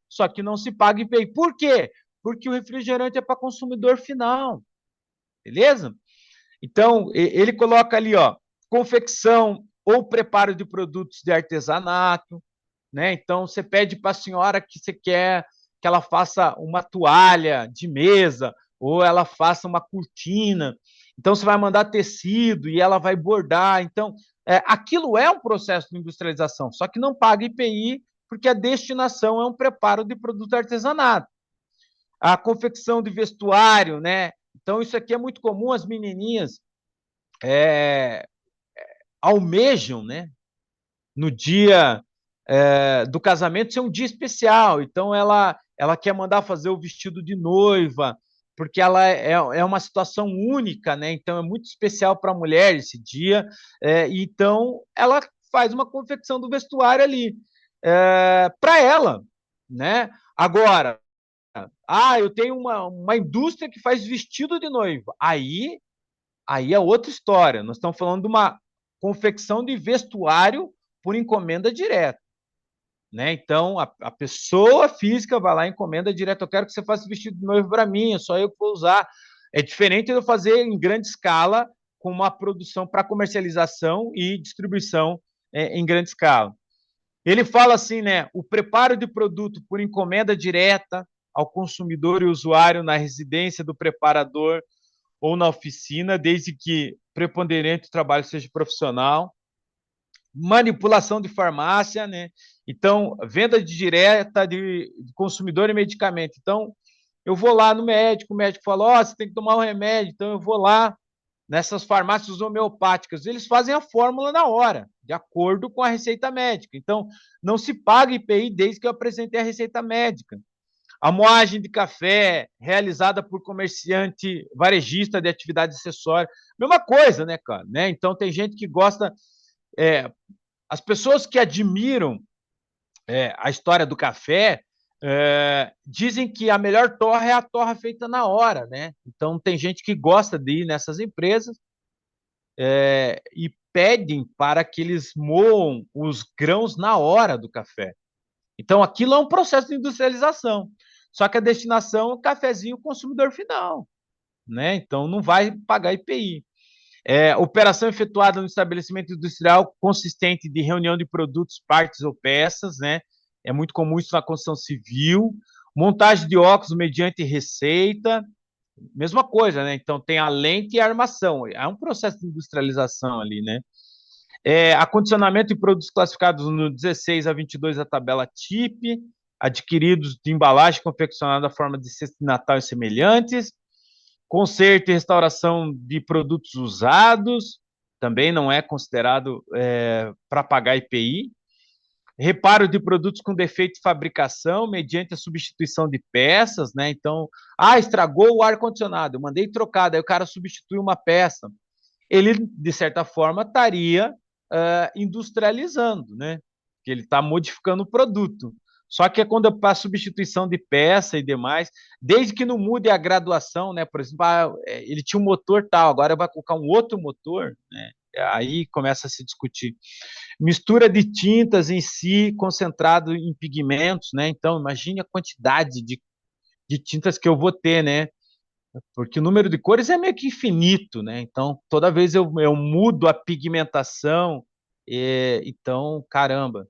Só que não se paga IPI. Por quê? Porque o refrigerante é para consumidor final. Beleza? Então, ele coloca ali, ó, confecção ou preparo de produtos de artesanato, né? Então, você pede para a senhora que você quer que ela faça uma toalha de mesa ou ela faça uma cortina. Então, você vai mandar tecido e ela vai bordar. Então, aquilo é um processo de industrialização, só que não paga IPI porque a destinação é um preparo de produto artesanato. A confecção de vestuário, né? Então, isso aqui é muito comum, as menininhas almejam, né? No dia do casamento ser um dia especial. Então, ela quer mandar fazer o vestido de noiva, porque ela é uma situação única, né? Então, é muito especial para a mulher esse dia. Então, ela faz uma confecção do vestuário ali para ela, né? Agora, eu tenho uma indústria que faz vestido de noiva. Aí é outra história. Nós estamos falando de uma confecção de vestuário por encomenda direta. Né? Então, a pessoa física vai lá e encomenda direto. Eu quero que você faça vestido de noivo para mim, é só eu que vou usar. É diferente de eu fazer em grande escala, com uma produção para comercialização e distribuição em grande escala. Ele fala assim, né? O preparo de produto por encomenda direta ao consumidor e usuário na residência do preparador ou na oficina, desde que preponderante o trabalho seja profissional. Manipulação de farmácia, né? Então, venda direta de consumidor e medicamento. Então, eu vou lá no médico, o médico fala, você tem que tomar um remédio, então eu vou lá nessas farmácias homeopáticas, eles fazem a fórmula na hora, de acordo com a receita médica. Então, não se paga IPI desde que eu apresentei a receita médica. A moagem de café realizada por comerciante varejista de atividade acessória, mesma coisa, né, cara? Né? Então, tem gente que gosta... as pessoas que admiram a história do café dizem que a melhor torra é a torra feita na hora, né? Então, tem gente que gosta de ir nessas empresas e pedem para que eles moam os grãos na hora do café. Então, aquilo é um processo de industrialização. Só que a destinação é o cafezinho consumidor final, né? Então, não vai pagar IPI. Operação efetuada no estabelecimento industrial consistente de reunião de produtos, partes ou peças, né? É muito comum isso na construção civil. Montagem de óculos mediante receita, mesma coisa, né? Então, tem a lente e a armação. É um processo de industrialização ali, né? Acondicionamento de produtos classificados no 16 a 22 da tabela TIP, adquiridos de embalagem confeccionada da forma de cesta de Natal e semelhantes. Conserto e restauração de produtos usados, também não é considerado para pagar IPI. Reparo de produtos com defeito de fabricação, mediante a substituição de peças, né? Então, estragou o ar-condicionado, eu mandei trocar, daí o cara substitui uma peça. Ele, de certa forma, estaria industrializando, né? Que ele está modificando o produto. Só que é quando para substituição de peça e demais, desde que não mude a graduação, né? Por exemplo, ele tinha um motor tal, agora vai colocar um outro motor, né? Aí começa a se discutir. Mistura de tintas em si, concentrado em pigmentos, né? Então, imagine a quantidade de tintas que eu vou ter, né? Porque o número de cores é meio que infinito, né? Então, toda vez eu mudo a pigmentação, então, caramba.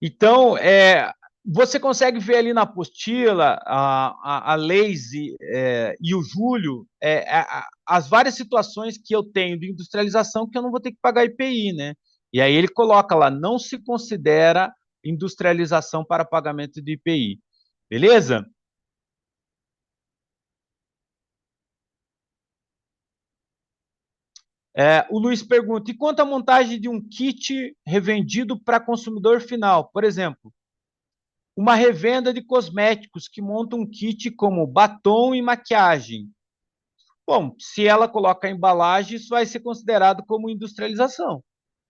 Então, você consegue ver ali na apostila a Lazy e o Júlio as várias situações que eu tenho de industrialização que eu não vou ter que pagar IPI, né? E aí ele coloca lá, não se considera industrialização para pagamento de IPI. Beleza? O Luiz pergunta, e quanto à montagem de um kit revendido para consumidor final? Por exemplo, uma revenda de cosméticos que monta um kit como batom e maquiagem. Bom, se ela coloca a embalagem, isso vai ser considerado como industrialização,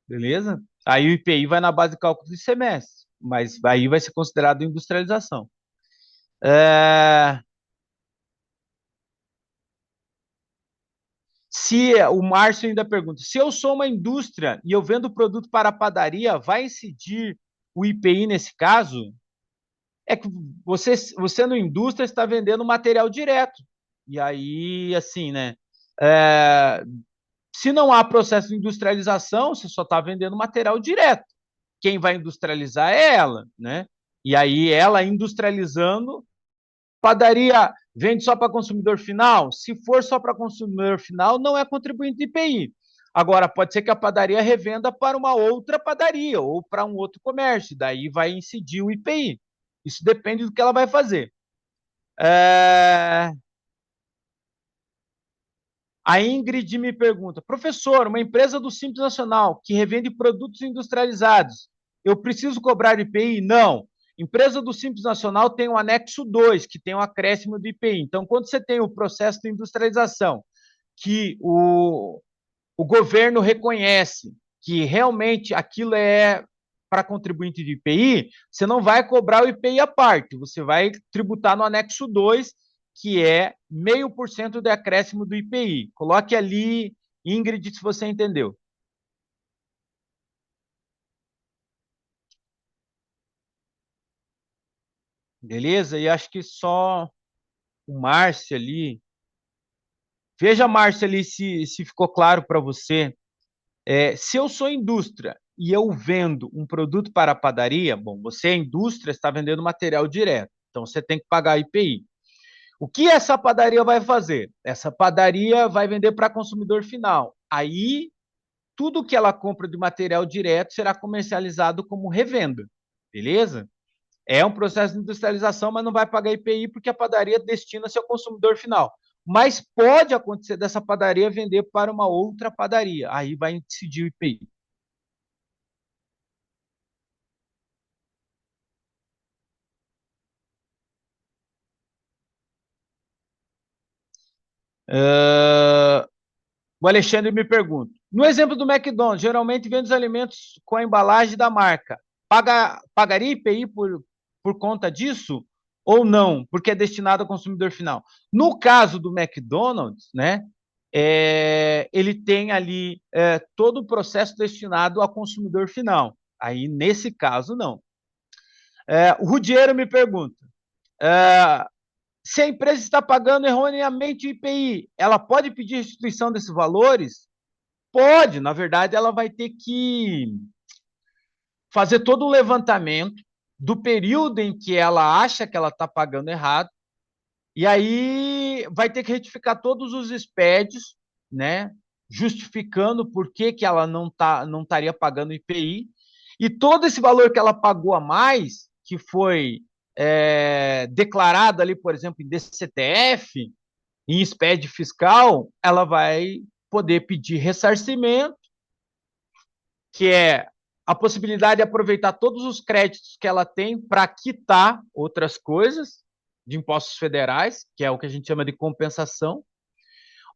beleza? Aí o IPI vai na base de cálculo de semestre, mas aí vai ser considerado industrialização. É, Se o Márcio ainda pergunta, se eu sou uma indústria e eu vendo produto para a padaria, vai incidir o IPI nesse caso? É que você no indústria está vendendo material direto. E aí, assim, né? É, Se não há processo de industrialização, você só está vendendo material direto. Quem vai industrializar é ela, né? E aí, ela industrializando, padaria vende só para consumidor final? Se for só para consumidor final, não é contribuinte de IPI. Agora, pode ser que a padaria revenda para uma outra padaria ou para um outro comércio, daí vai incidir o IPI. Isso depende do que ela vai fazer. É... A Ingrid me pergunta, professor, uma empresa do Simples Nacional que revende produtos industrializados, eu preciso cobrar IPI? Não. Empresa do Simples Nacional tem o anexo 2, que tem o acréscimo do IPI. Então, quando você tem o processo de industrialização, que o governo reconhece que realmente aquilo é para contribuinte de IPI, você não vai cobrar o IPI à parte, você vai tributar no anexo 2, que é 0,5% de acréscimo do IPI. Coloque ali, Ingrid, se você entendeu. Beleza? E acho que só o Márcio ali. Veja, Márcio, ali se ficou claro para você. Se eu sou indústria e eu vendo um produto para a padaria, bom, você é indústria, está vendendo material direto, então você tem que pagar IPI. O que essa padaria vai fazer? Essa padaria vai vender para consumidor final. Aí, tudo que ela compra de material direto será comercializado como revenda, beleza? É um processo de industrialização, mas não vai pagar IPI porque a padaria destina-se ao consumidor final. Mas pode acontecer dessa padaria vender para uma outra padaria. Aí vai incidir o IPI. O Alexandre me pergunta: no exemplo do McDonald's, geralmente vende os alimentos com a embalagem da marca. Pagaria IPI por conta disso? Ou não? Porque é destinado ao consumidor final. No caso do McDonald's, né? Ele tem ali todo o processo destinado ao consumidor final. Aí, nesse caso, não. O Rudiero me pergunta: é, se a empresa está pagando erroneamente o IPI, ela pode pedir restituição desses valores? Pode, na verdade, ela vai ter que fazer todo o levantamento do período em que ela acha que ela está pagando errado, e aí vai ter que retificar todos os SPEDs, né? Justificando por que, que ela não estaria pagando IPI, e todo esse valor que ela pagou a mais, que foi declarado ali, por exemplo, em DCTF, em SPED fiscal, ela vai poder pedir ressarcimento, que é a possibilidade de aproveitar todos os créditos que ela tem para quitar outras coisas de impostos federais, que é o que a gente chama de compensação,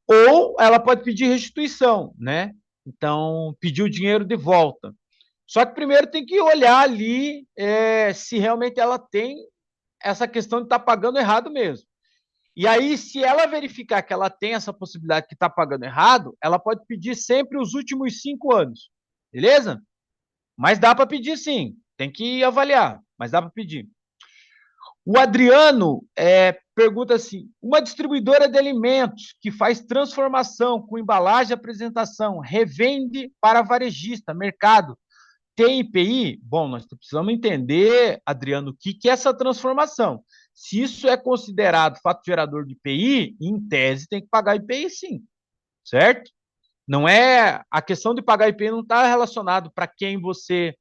ou ela pode pedir restituição, né? Então, pedir o dinheiro de volta. Só que primeiro tem que olhar ali se realmente ela tem essa questão de estar pagando errado mesmo. E aí, se ela verificar que ela tem essa possibilidade que está pagando errado, ela pode pedir sempre os últimos 5 anos. Beleza? Mas dá para pedir sim. Tem que avaliar, mas dá para pedir. O Adriano pergunta assim: uma distribuidora de alimentos que faz transformação com embalagem e apresentação, revende para varejista, mercado, tem IPI? Bom, nós precisamos entender, Adriano, o que é essa transformação. Se isso é considerado fato gerador de IPI, em tese tem que pagar IPI sim, certo? Não é a questão de pagar IPI não está relacionado para quem você,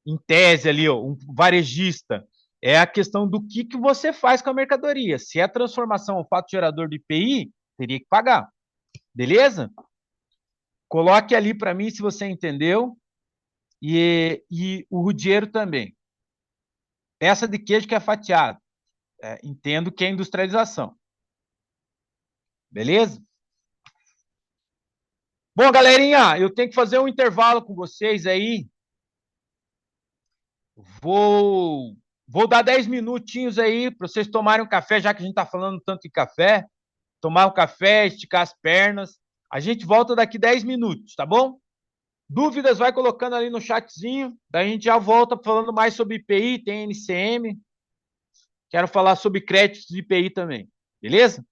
em tese ali, ó, um varejista, é a questão do que você faz com a mercadoria. Se é transformação ou fato gerador de IPI, teria que pagar. Beleza? Coloque ali para mim se você entendeu. E o Rudiero também. Peça de queijo que é fatiado. Entendo que é industrialização. Beleza? Bom, galerinha, eu tenho que fazer um intervalo com vocês aí. Vou, vou dar 10 minutinhos aí para vocês tomarem um café, já que a gente está falando tanto de café. Tomar um café, esticar as pernas. A gente volta daqui 10 minutos, tá bom? Dúvidas, vai colocando ali no chatzinho. Daí a gente já volta falando mais sobre IPI, tem NCM. Quero falar sobre créditos de IPI também. Beleza?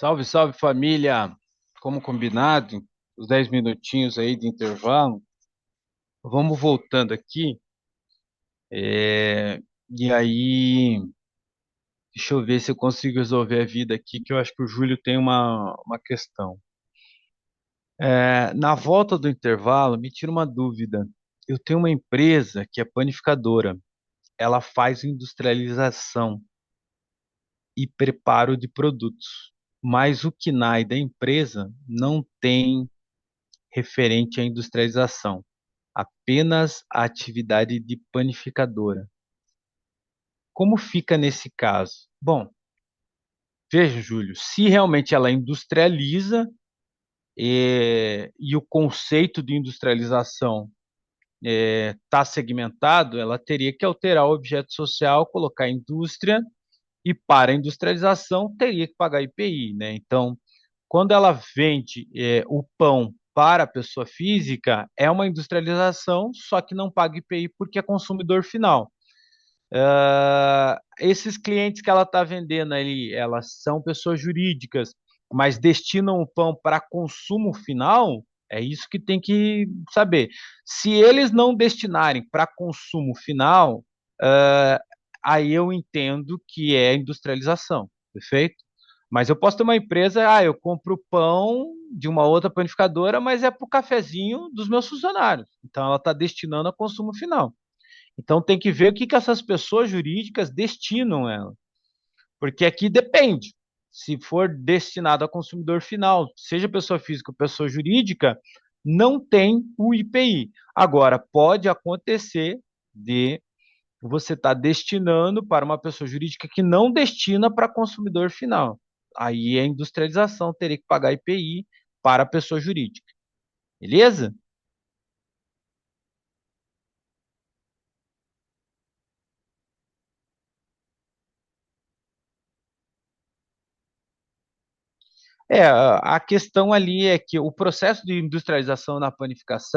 Salve, salve família! Como combinado, os 10 minutinhos aí de intervalo. Vamos voltando aqui. E aí, deixa eu ver se eu consigo resolver a vida aqui, que eu acho que o Júlio tem uma questão. Na volta do intervalo, me tira uma dúvida. Eu tenho uma empresa que é panificadora. Ela faz industrialização e preparo de produtos. Mas o KNAI da empresa não tem referente à industrialização, apenas a atividade de panificadora. Como fica nesse caso? Bom, veja, Júlio, se realmente ela industrializa e o conceito de industrialização está segmentado, ela teria que alterar o objeto social, colocar indústria e para a industrialização teria que pagar IPI, né? Então, quando ela vende o pão para a pessoa física, é uma industrialização, só que não paga IPI porque é consumidor final. Esses clientes que ela está vendendo ali, elas são pessoas jurídicas, mas destinam o pão para consumo final, é isso que tem que saber. Se eles não destinarem para consumo final, uh, aí eu entendo que é industrialização, perfeito? Mas eu posso ter uma empresa, eu compro pão de uma outra panificadora, mas é para o cafezinho dos meus funcionários. Então ela está destinando a consumo final. Então tem que ver o que, que essas pessoas jurídicas destinam ela. Porque aqui depende. Se for destinado a consumidor final, seja pessoa física ou pessoa jurídica, não tem o IPI. Agora, pode acontecer de você estar destinando para uma pessoa jurídica que não destina para consumidor final. Aí a industrialização teria que pagar IPI para a pessoa jurídica. Beleza? A questão ali é que o processo de industrialização na panificação